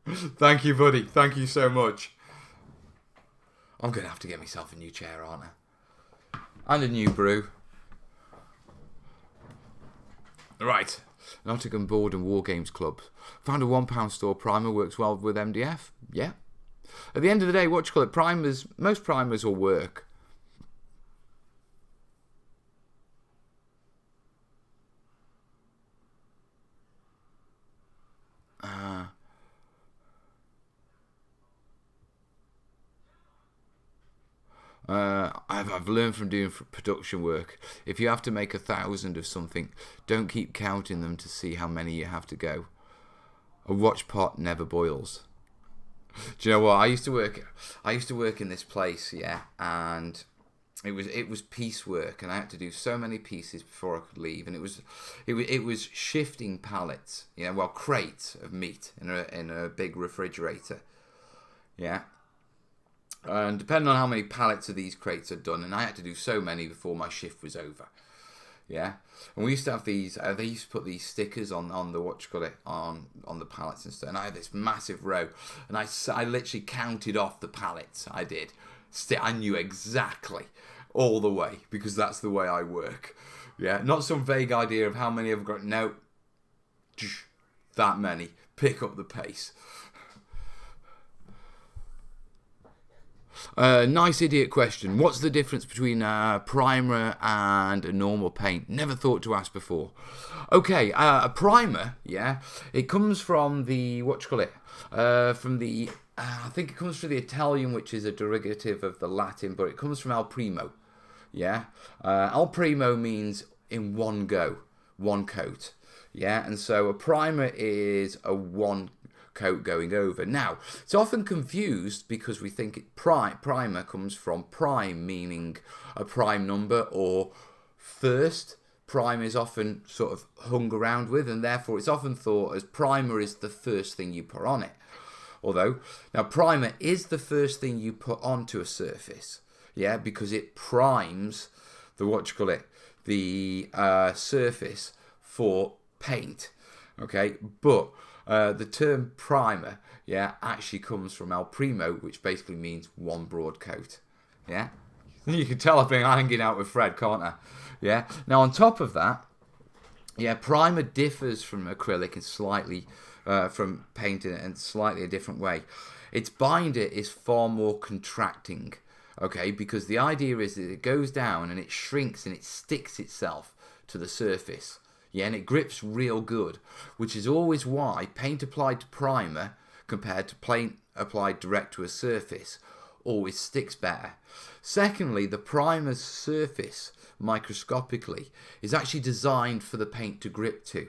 Thank you, buddy. Thank you so much. I'm going to have to get myself a new chair, aren't I? And a new brew. Right. Nottingham Board and War Games Club. Found a £1 store. Primer works well with MDF. Yeah. At the end of the day, what you call it? Primers. Most primers will work. I've learned from doing production work. If you have to make 1,000 of something, don't keep counting them to see how many you have to go. A watch pot never boils. Do you know what? I used to work in this place, yeah, and it was piecework, and I had to do so many pieces before I could leave, and it was shifting pallets, crates of meat in a big refrigerator, yeah. And depending on how many pallets of these crates are done, and I had to do so many before my shift was over. Yeah, and we used to have these. They used to put these stickers on the on the pallets and stuff. And I had this massive row, and I literally counted off the pallets. I did. I knew exactly all the way because that's the way I work. Yeah, not some vague idea of how many I've got. No, that many. Pick up the pace. Nice idiot question. What's the difference between a primer and a normal paint? Never thought to ask before. Okay, a primer, yeah, it comes from the, I think it comes from the Italian, which is a derivative of the Latin, but it comes from al primo, yeah. Al primo means in one go, one coat, yeah, and so a primer is a one coat going over. Now, it's often confused because we think primer comes from prime, meaning a prime number or first. Prime is often sort of hung around with, and therefore it's often thought as primer is the first thing you put on it. Although, now primer is the first thing you put onto a surface, yeah, because it primes the surface for paint, okay, but the term primer, yeah, actually comes from al primo, which basically means one broad coat. Yeah, you can tell I've been hanging out with Fred, can't I? Yeah. Now on top of that, yeah, primer differs from acrylic and slightly from paint in slightly a different way. Its binder is far more contracting. Okay, because the idea is that it goes down and it shrinks and it sticks itself to the surface. Yeah, and it grips real good, which is always why paint applied to primer compared to paint applied direct to a surface always sticks better. Secondly, the primer's surface, microscopically, is actually designed for the paint to grip to.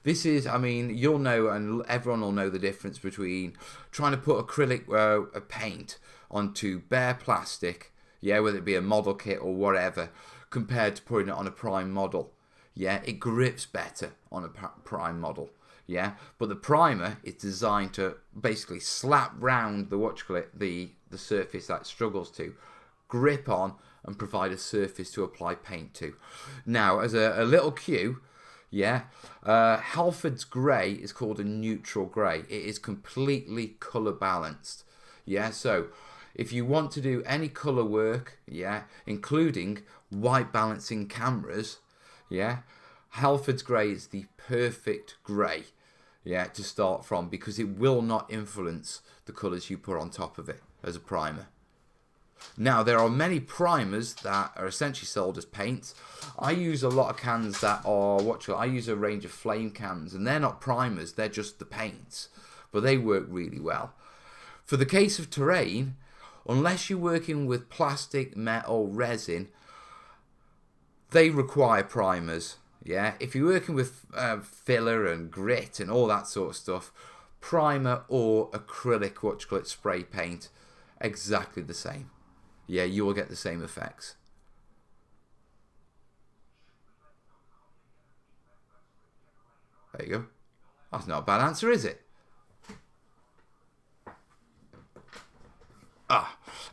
This is, you'll know, and everyone will know the difference between trying to put acrylic paint onto bare plastic, yeah, whether it be a model kit or whatever, compared to putting it on a prime model. Yeah, it grips better on a prime model. Yeah, but the primer is designed to basically slap round the surface that it struggles to, grip on, and provide a surface to apply paint to. Now, as a little cue, yeah, Halford's grey is called a neutral grey. It is completely colour balanced. Yeah, so if you want to do any colour work, yeah, including white balancing cameras, yeah, Halford's grey is the perfect grey, yeah, to start from because it will not influence the colours you put on top of it as a primer. Now, there are many primers that are essentially sold as paints. I use a lot of cans that are, I use a range of flame cans, and they're not primers, they're just the paints, but they work really well. For the case of terrain, unless you're working with plastic, metal, resin, they require primers. Yeah, if you're working with filler and grit and all that sort of stuff, primer or acrylic, spray paint, exactly the same. Yeah, you will get the same effects. There you go. That's not a bad answer, is it?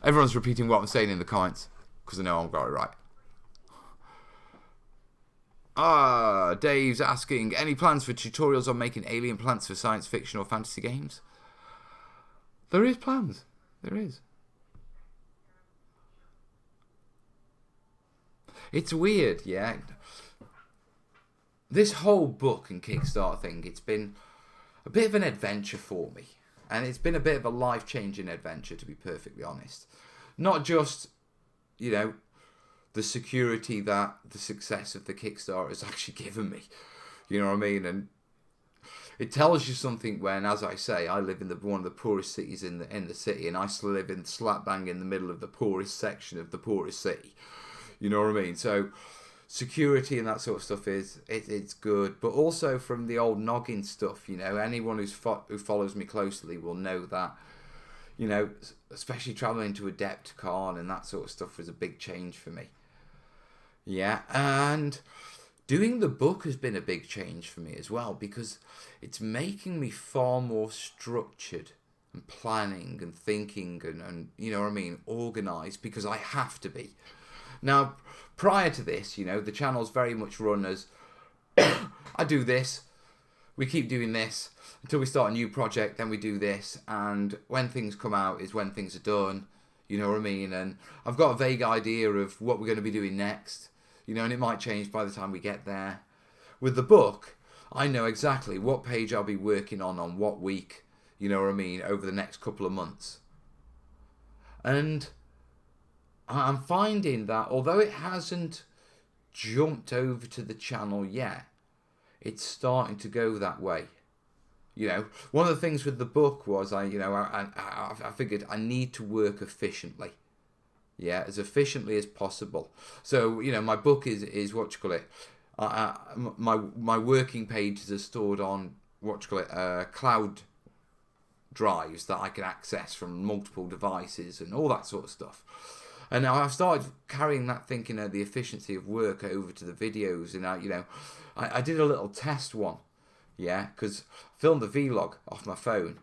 Everyone's repeating what I'm saying in the comments because I know I've got it right. Dave's asking, any plans for tutorials on making alien plants for science fiction or fantasy games? There is plans. There is. It's weird, yeah. This whole book and Kickstarter thing, it's been a bit of an adventure for me. And it's been a bit of a life-changing adventure, to be perfectly honest. Not just, you know, the security that the success of the Kickstarter has actually given me. You know what I mean? And it tells you something when, as I say, I live in one of the poorest cities in the city, and I still live in slap bang in the middle of the poorest section of the poorest city. You know what I mean? So security and that sort of stuff it's good, but also from the old noggin stuff. You know, anyone who follows me closely will know that. You know, especially traveling to Adepticon and that sort of stuff was a big change for me. Yeah, and doing the book has been a big change for me as well, because it's making me far more structured and planning and thinking and you know what I mean, organised, because I have to be. Now, prior to this, you know, the channel's very much run as I do this, we keep doing this until we start a new project, then we do this, and when things come out is when things are done, you know what I mean? And I've got a vague idea of what we're going to be doing next, you know, and it might change by the time we get there. With the book, I know exactly what page I'll be working on what week, you know what I mean, over the next couple of months. And I'm finding that although it hasn't jumped over to the channel yet, it's starting to go that way. You know, one of the things with the book was I figured I need to work efficiently. Yeah, as efficiently as possible. So, you know, my book is what you call it. My working pages are stored on what you call it, cloud drives that I can access from multiple devices and all that sort of stuff. And now I've started carrying that thinking of the efficiency of work over to the videos. And I did a little test one, yeah, because I filmed a vlog off my phone,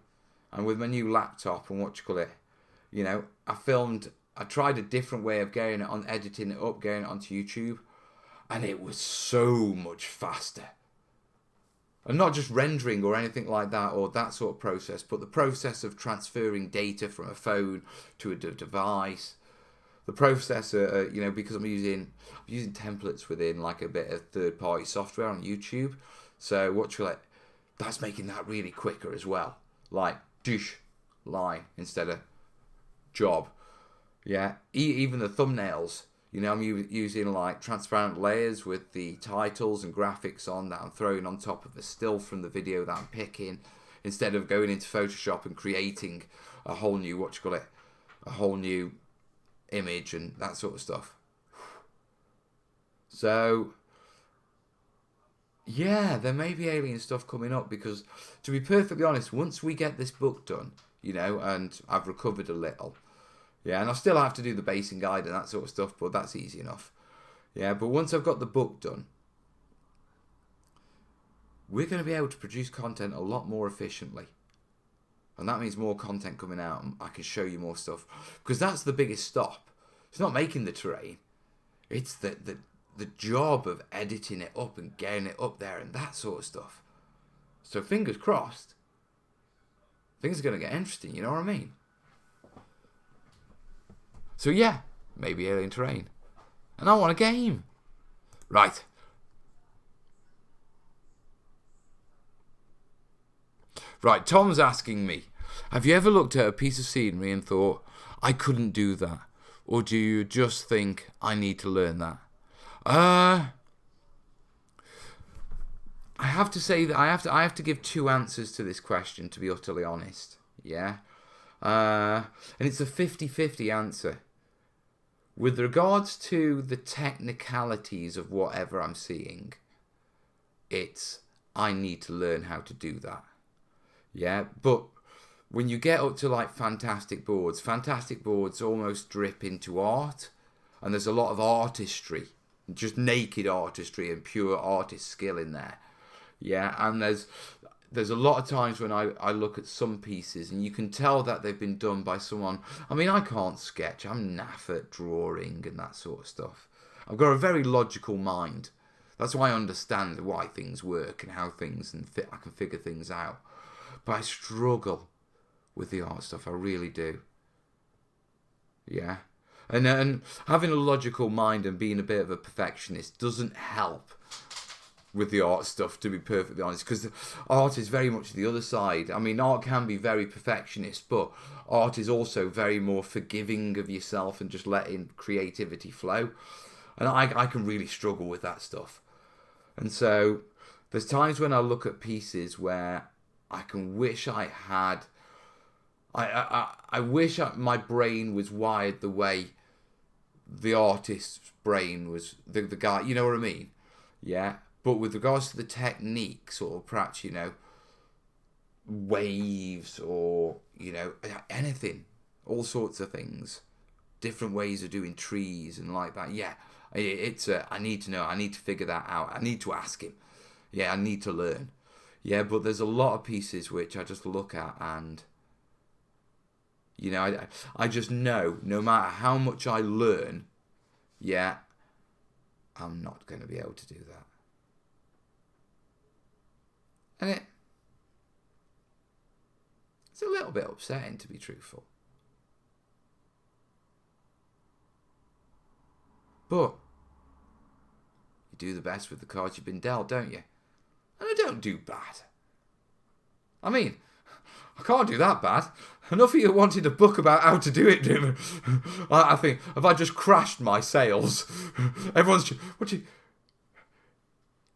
and with my new laptop and what you call it, you know, I tried a different way of editing it up, getting it onto YouTube, and it was so much faster. And not just rendering or anything like that, or that sort of process, but the process of transferring data from a phone to a device. The process, you know, because I'm using templates within like a bit of third-party software on YouTube. So that's making that really quicker as well. Like dish line instead of job. Yeah, even the thumbnails. You know, I'm using like transparent layers with the titles and graphics on that I'm throwing on top of a still from the video that I'm picking, instead of going into Photoshop and creating a whole new a whole new image and that sort of stuff. So yeah, there may be alien stuff coming up, because to be perfectly honest, once we get this book done, you know, and I've recovered a little, yeah, and I still have to do the basing guide and that sort of stuff, but that's easy enough. Yeah, but once I've got the book done, we're going to be able to produce content a lot more efficiently. And that means more content coming out, and I can show you more stuff. Because that's the biggest stop. It's not making the terrain. It's the job of editing it up and getting it up there and that sort of stuff. So fingers crossed, things are going to get interesting, you know what I mean? So yeah, maybe alien terrain. And I want a game. Right. Right, Tom's asking me, have you ever looked at a piece of scenery and thought, I couldn't do that? Or do you just think, I need to learn that? I have to say that I have to give two answers to this question, to be utterly honest. Yeah? And it's a 50-50 answer. With regards to the technicalities of whatever I'm seeing, it's, I need to learn how to do that. Yeah, but when you get up to like fantastic boards almost drip into art, and there's a lot of artistry, just naked artistry and pure artist skill in there. Yeah, and there's a lot of times when I look at some pieces and you can tell that they've been done by someone. I mean, I can't sketch. I'm naff at drawing and that sort of stuff. I've got a very logical mind. That's why I understand why things work and how things I can figure things out. But I struggle with the art stuff. I really do. Yeah. And having a logical mind and being a bit of a perfectionist doesn't help with the art stuff, to be perfectly honest, because art is very much the other side. I mean, art can be very perfectionist, but art is also very more forgiving of yourself and just letting creativity flow. And I can really struggle with that stuff. And so there's times when I look at pieces where I can wish I had... I wish my brain was wired the way the artist's brain was, the guy, you know what I mean? Yeah. But with regards to the techniques, or perhaps, you know, waves, or, you know, anything, all sorts of things, different ways of doing trees and like that. Yeah, I need to know. I need to figure that out. I need to ask him. Yeah, I need to learn. Yeah, but there's a lot of pieces which I just look at and, you know, I just know no matter how much I learn, yeah, I'm not going to be able to do that. And it's a little bit upsetting, to be truthful. But you do the best with the cards you've been dealt, don't you? And I don't do bad. I mean, I can't do that bad. Enough of you wanted a book about how to do it, Jim. I think, have I just crashed my sales? Everyone's,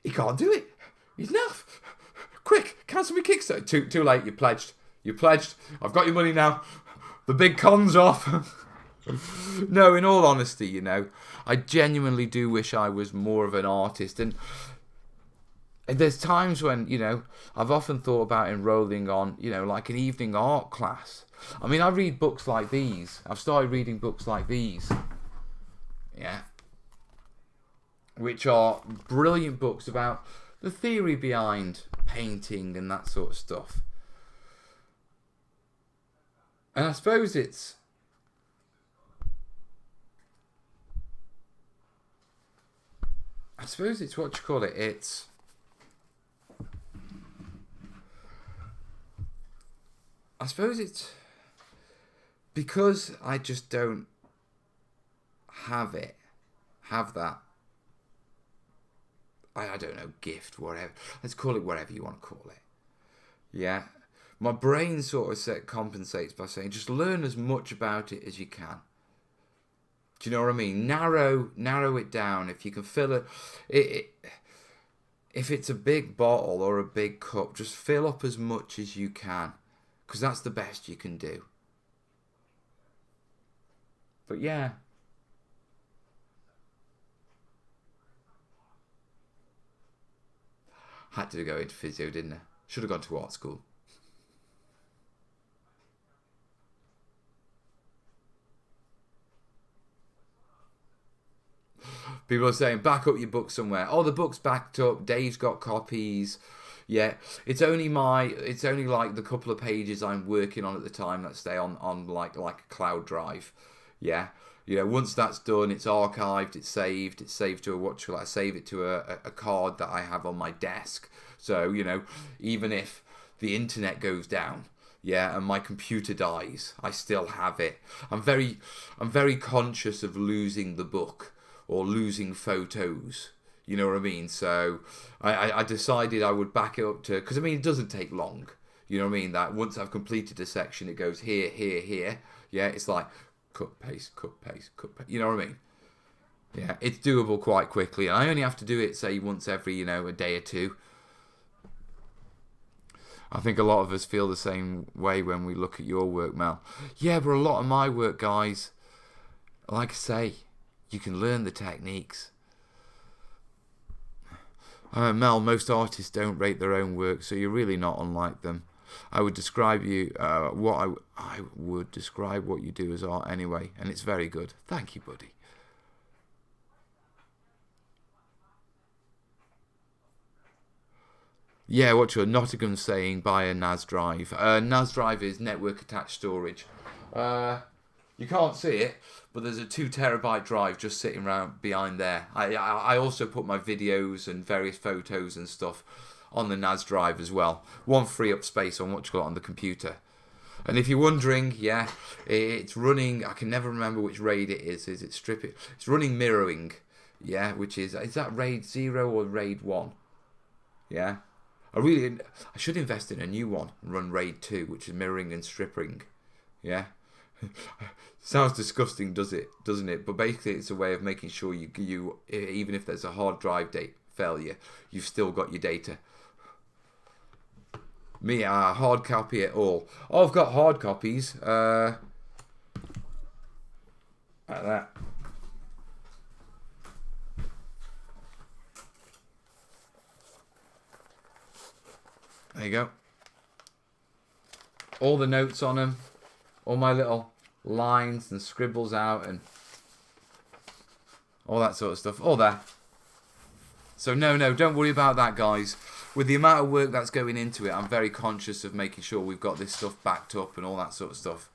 he can't do it. He's naff. Quick, cancel me Kickstarter. Too late, you pledged. You pledged. I've got your money now. The big con's off. No, in all honesty, you know, I genuinely do wish I was more of an artist. And there's times when, you know, I've often thought about enrolling on, you know, like an evening art class. I mean, I read books like these. I've started reading books like these. Yeah. Which are brilliant books about the theory behind painting and that sort of stuff. And I suppose it's what you call it. I suppose it's because I just don't have that. I don't know, gift, whatever. Let's call it whatever you want to call it. Yeah. My brain sort of compensates by saying, just learn as much about it as you can. Do you know what I mean? Narrow it down. If you can fill it, if it's a big bottle or a big cup, just fill up as much as you can. Because that's the best you can do. But yeah. Had to go into physio, didn't I? Should have gone to art school. People are saying, back up your book somewhere. Oh, the book's backed up. Dave's got copies. Yeah, it's only like the couple of pages I'm working on at the time that stay on like a cloud drive. Yeah. You know, once that's done, it's archived, it's saved to I save it to a card that I have on my desk. So, you know, even if the internet goes down, yeah, and my computer dies, I still have it. I'm very conscious of losing the book or losing photos. You know what I mean? So I decided I would back it up to, because I mean, it doesn't take long. You know what I mean? That once I've completed a section, it goes here, here, here. Yeah, it's like cut, paste, cut, paste, cut, paste. You know what I mean? Yeah, it's doable quite quickly. And I only have to do it, say, once every, you know, a day or two. I think a lot of us feel the same way when we look at your work, Mel. Yeah, but a lot of my work, guys, like I say, you can learn the techniques. Mel, most artists don't rate their own work, so you're really not unlike them. I would describe you, I would describe what you do as art anyway, and it's very good. Thank you, buddy. Yeah, what you're Nottingham saying, buy a NAS drive. NAS drive is network attached storage. You can't see it, but there's a 2 terabyte drive just sitting around behind there. I also put my videos and various photos and stuff on the NAS drive as well. One free up space on what you got on the computer. And if you're wondering, yeah, it's running. I can never remember which RAID it is. Is it strip it? It's running mirroring. Yeah, which is that RAID 0 or RAID 1? Yeah. I should invest in a new one and run RAID 2, which is mirroring and stripping. Yeah. Sounds disgusting, doesn't it? But basically it's a way of making sure you even if there's a hard drive failure, you've still got your data. Me, hard copy it all. Oh, I've got hard copies. Like that. There you go. All the notes on them. All my little lines and scribbles out and all that sort of stuff. All there. So no, don't worry about that, guys. With the amount of work that's going into it, I'm very conscious of making sure we've got this stuff backed up and all that sort of stuff.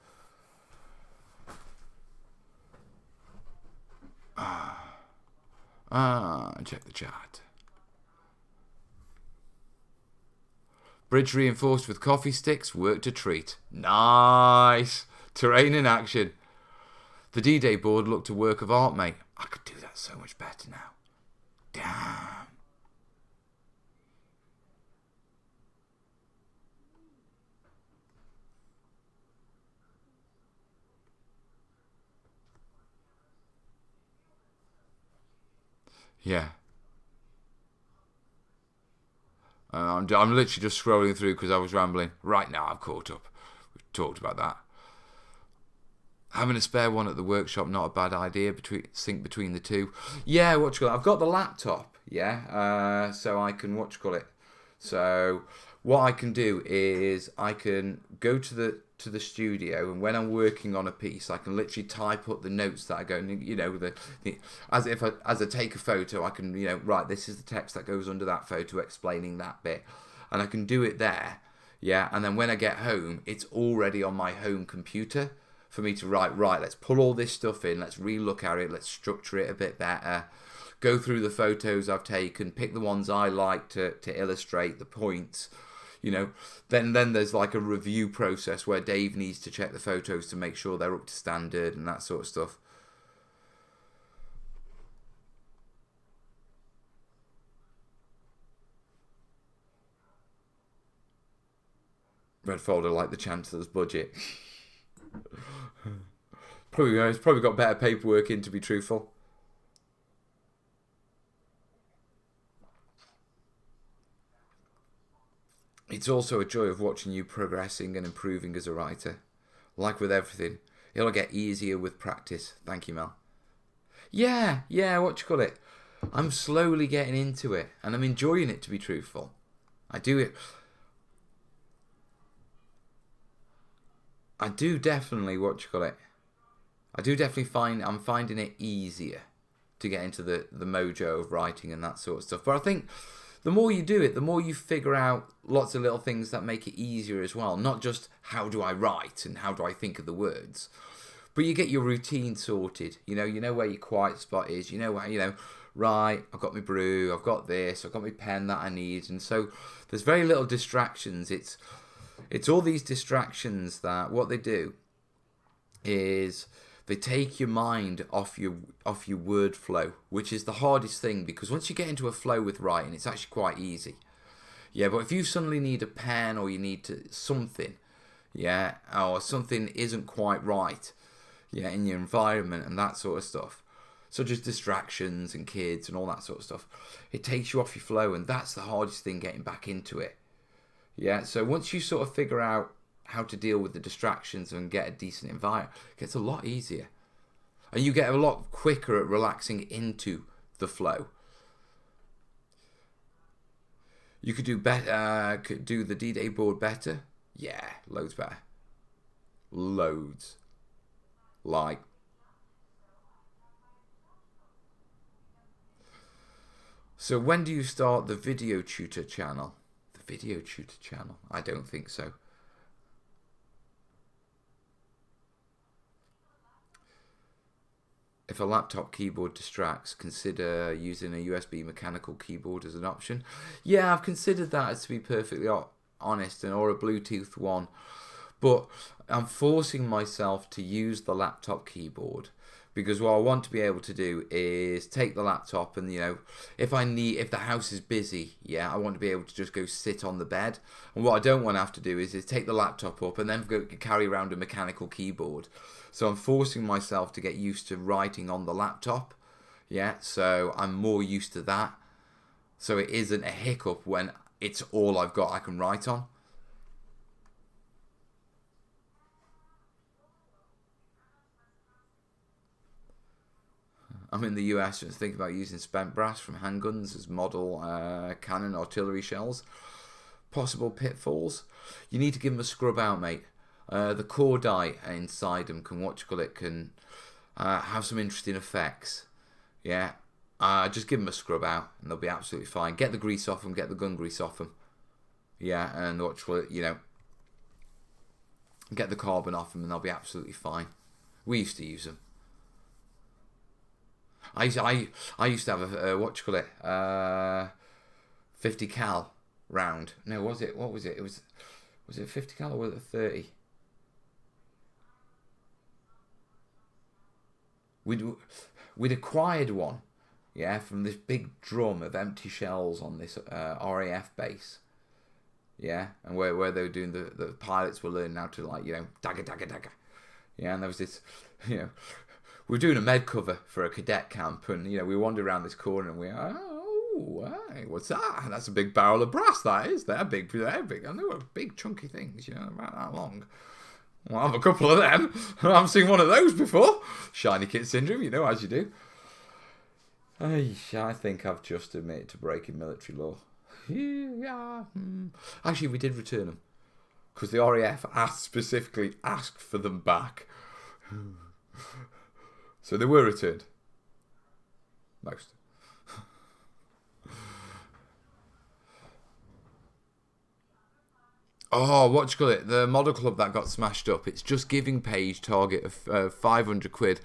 Check the chat. Bridge reinforced with coffee sticks, worked a treat. Nice! Terrain in action. The D-Day board looked a work of art, mate. I could do that so much better now. Damn. Yeah. I'm literally just scrolling through because I was rambling. Right now, I've caught up. We've talked about that. Having a spare one at the workshop, not a bad idea. Sync between the two. Yeah, I've got the laptop. Yeah, so I can So what I can do is I can go to the studio, and when I'm working on a piece, I can literally type up the notes that I go. As I take a photo, I can right, this is the text that goes under that photo explaining that bit, and I can do it there. Yeah, and then when I get home, it's already on my home computer for me to write. Right, let's pull all this stuff in. Let's relook at it. Let's structure it a bit better. Go through the photos I've taken, pick the ones I like to illustrate the points. Then there's like a review process where Dave needs to check the photos to make sure they're up to standard and that sort of stuff. Red folder like the Chancellor's budget. It's probably got better paperwork in, to be truthful. It's also a joy of watching you progressing and improving as a writer. Like with everything, it'll get easier with practice. Thank you, Mel. Yeah, I'm slowly getting into it, and I'm enjoying it, to be truthful. I do definitely, I do definitely find I'm finding it easier to get into the mojo of writing and that sort of stuff. But I think the more you do it, the more you figure out lots of little things that make it easier as well. Not just how do I write and how do I think of the words, but you get your routine sorted. You know where your quiet spot is. Right, I've got my brew, I've got this, I've got my pen that I need, and so there's very little distractions. It's all these distractions that what they do is they take your mind off your word flow, which is the hardest thing, because once you get into a flow with writing, it's actually quite easy. Yeah, but if you suddenly need a pen or you need something, yeah, or something isn't quite right, yeah, in your environment and that sort of stuff, such as distractions and kids and all that sort of stuff, it takes you off your flow, and that's the hardest thing, getting back into it. Yeah, so once you sort of figure out how to deal with the distractions and get a decent environment, it gets a lot easier. And you get a lot quicker at relaxing into the flow. You could do better, could do the D-Day board better. Yeah, loads better. Loads. Like. So when do you start the video tutor channel? The video tutor channel. I don't think so. If a laptop keyboard distracts, consider using a USB mechanical keyboard as an option. Yeah, I've considered that, to be perfectly honest, or a Bluetooth one. But I'm forcing myself to use the laptop keyboard because what I want to be able to do is take the laptop and, if the house is busy, I want to be able to just go sit on the bed. And what I don't want to have to do is take the laptop up and then go carry around a mechanical keyboard. So I'm forcing myself to get used to writing on the laptop. So I'm more used to that. So it isn't a hiccup when it's all I've got I can write on. I'm in the US and think about using spent brass from handguns as model cannon artillery shells. Possible pitfalls. You need to give them a scrub out, mate. The core die inside them can have some interesting effects. Just give them a scrub out and they'll be absolutely fine. Get the grease off them, get the gun grease off them. And get the carbon off them and they'll be absolutely fine. We used to use them. I used to have a 50 cal round. No, was it? What was it? Was it 50 cal or was it 30? We'd acquired one, from this big drum of empty shells on this RAF base. And where they were doing the pilots were learning how to dagger. And there was this, we were doing a med cover for a cadet camp, and we wandered around this corner, and hey, what's that? That's a big barrel of brass. That is. They're big, and they were big, chunky things, about that long. Well, I have a couple of them. I haven't seen one of those before. Shiny kid syndrome, as you do. I think I've just admitted to breaking military law. Actually, we did return them because the RAF specifically asked for them back. So they were returned. Most. Oh, what do you call it? The model club that got smashed up. It's just giving page target of 500 quid,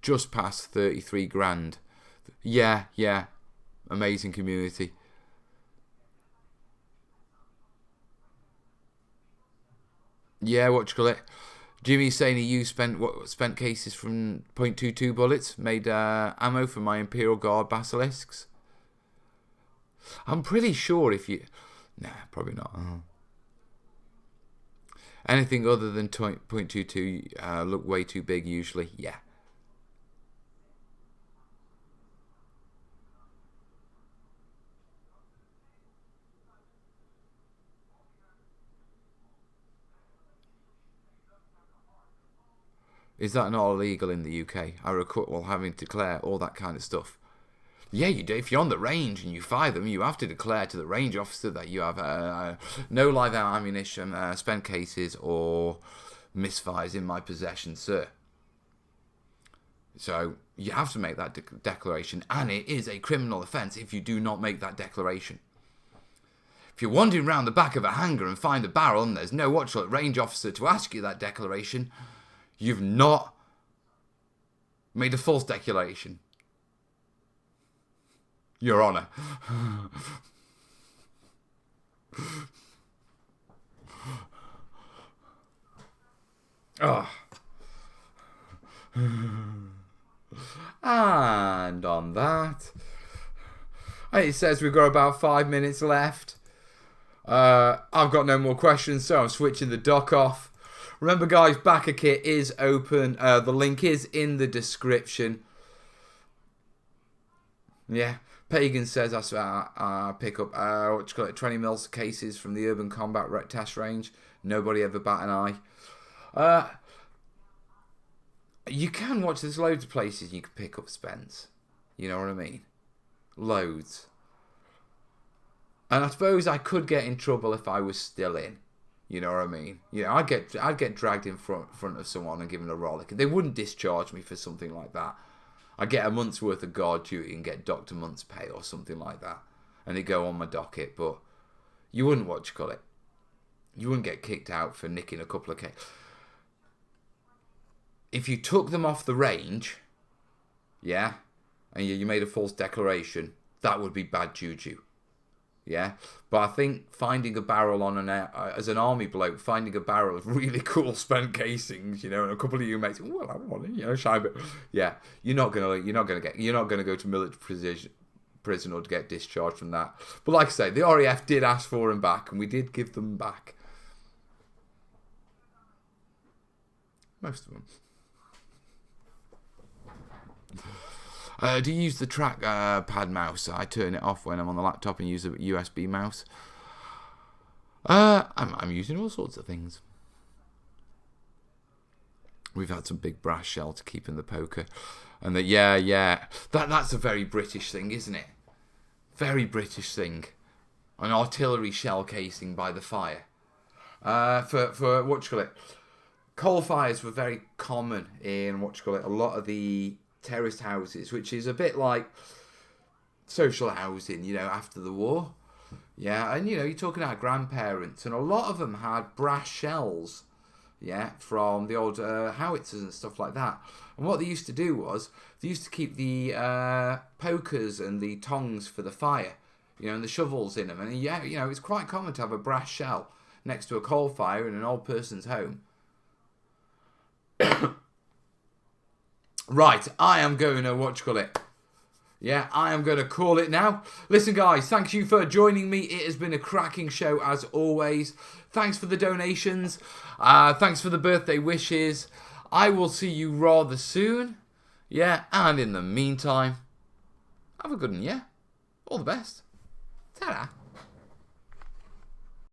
just past 33 grand. Yeah. Amazing community. Yeah, what do you call it? Jimmy's saying he used spent cases from .22 bullets, made ammo for my Imperial Guard basilisks. I'm pretty sure if you... Nah, probably not. Anything other than .22 look way too big usually. Yeah. Is that not illegal in the UK? I recall having to declare all that kind of stuff. Yeah, you do. If you're on the range and you fire them, you have to declare to the range officer that you have no live ammunition, spent cases, or misfires in my possession, sir. So you have to make that declaration, and it is a criminal offence if you do not make that declaration. If you're wandering around the back of a hangar and find a barrel and there's no range officer to ask you that declaration, you've not made a false declaration. Your Honour. And on that, it says we've got about 5 minutes left. I've got no more questions, so I'm switching the dock off. Remember, guys, backer kit is open. The link is in the description. Yeah. Pagan says I pick up 20 mils cases from the Urban Combat Test Range. Nobody ever bat an eye. You can watch. There's loads of places you can pick up spents. You know what I mean? Loads. And I suppose I could get in trouble if I was still in. You know what I mean? I'd get dragged in front of someone and given a rollick. They wouldn't discharge me for something like that. I get a month's worth of guard duty and get docked a month's pay or something like that, and they go on my docket. But You wouldn't You wouldn't get kicked out for nicking a couple of K. If you took them off the range, yeah, and you made a false declaration, that would be bad juju. Yeah, but I think finding a barrel on as an army bloke, finding a barrel of really cool spent casings, and a couple of you mates, well, I want it, shy bit. Yeah, you're not gonna go to military prison or to get discharged from that. But like I say, the RAF did ask for them back, and we did give them back. Most of them. Do you use the track pad mouse? I turn it off when I'm on the laptop and use a USB mouse. I'm using all sorts of things. We've had some big brass shell to keep in the poker. And that's a very British thing, isn't it? Very British thing. An artillery shell casing by the fire. For what you call it? Coal fires were very common in a lot of the terraced houses, which is a bit like social housing, after the war. Yeah, and you're talking about grandparents, and a lot of them had brass shells, from the old howitzers and stuff like that. And what they used to do was they used to keep the pokers and the tongs for the fire, and the shovels in them. And it's quite common to have a brass shell next to a coal fire in an old person's home. Right, I am going to I am going to call it now. Listen, guys, thank you for joining me. It has been a cracking show as always. Thanks for the donations. Thanks for the birthday wishes. I will see you rather soon. Yeah, and in the meantime, have a good one, yeah? All the best. Ta-da.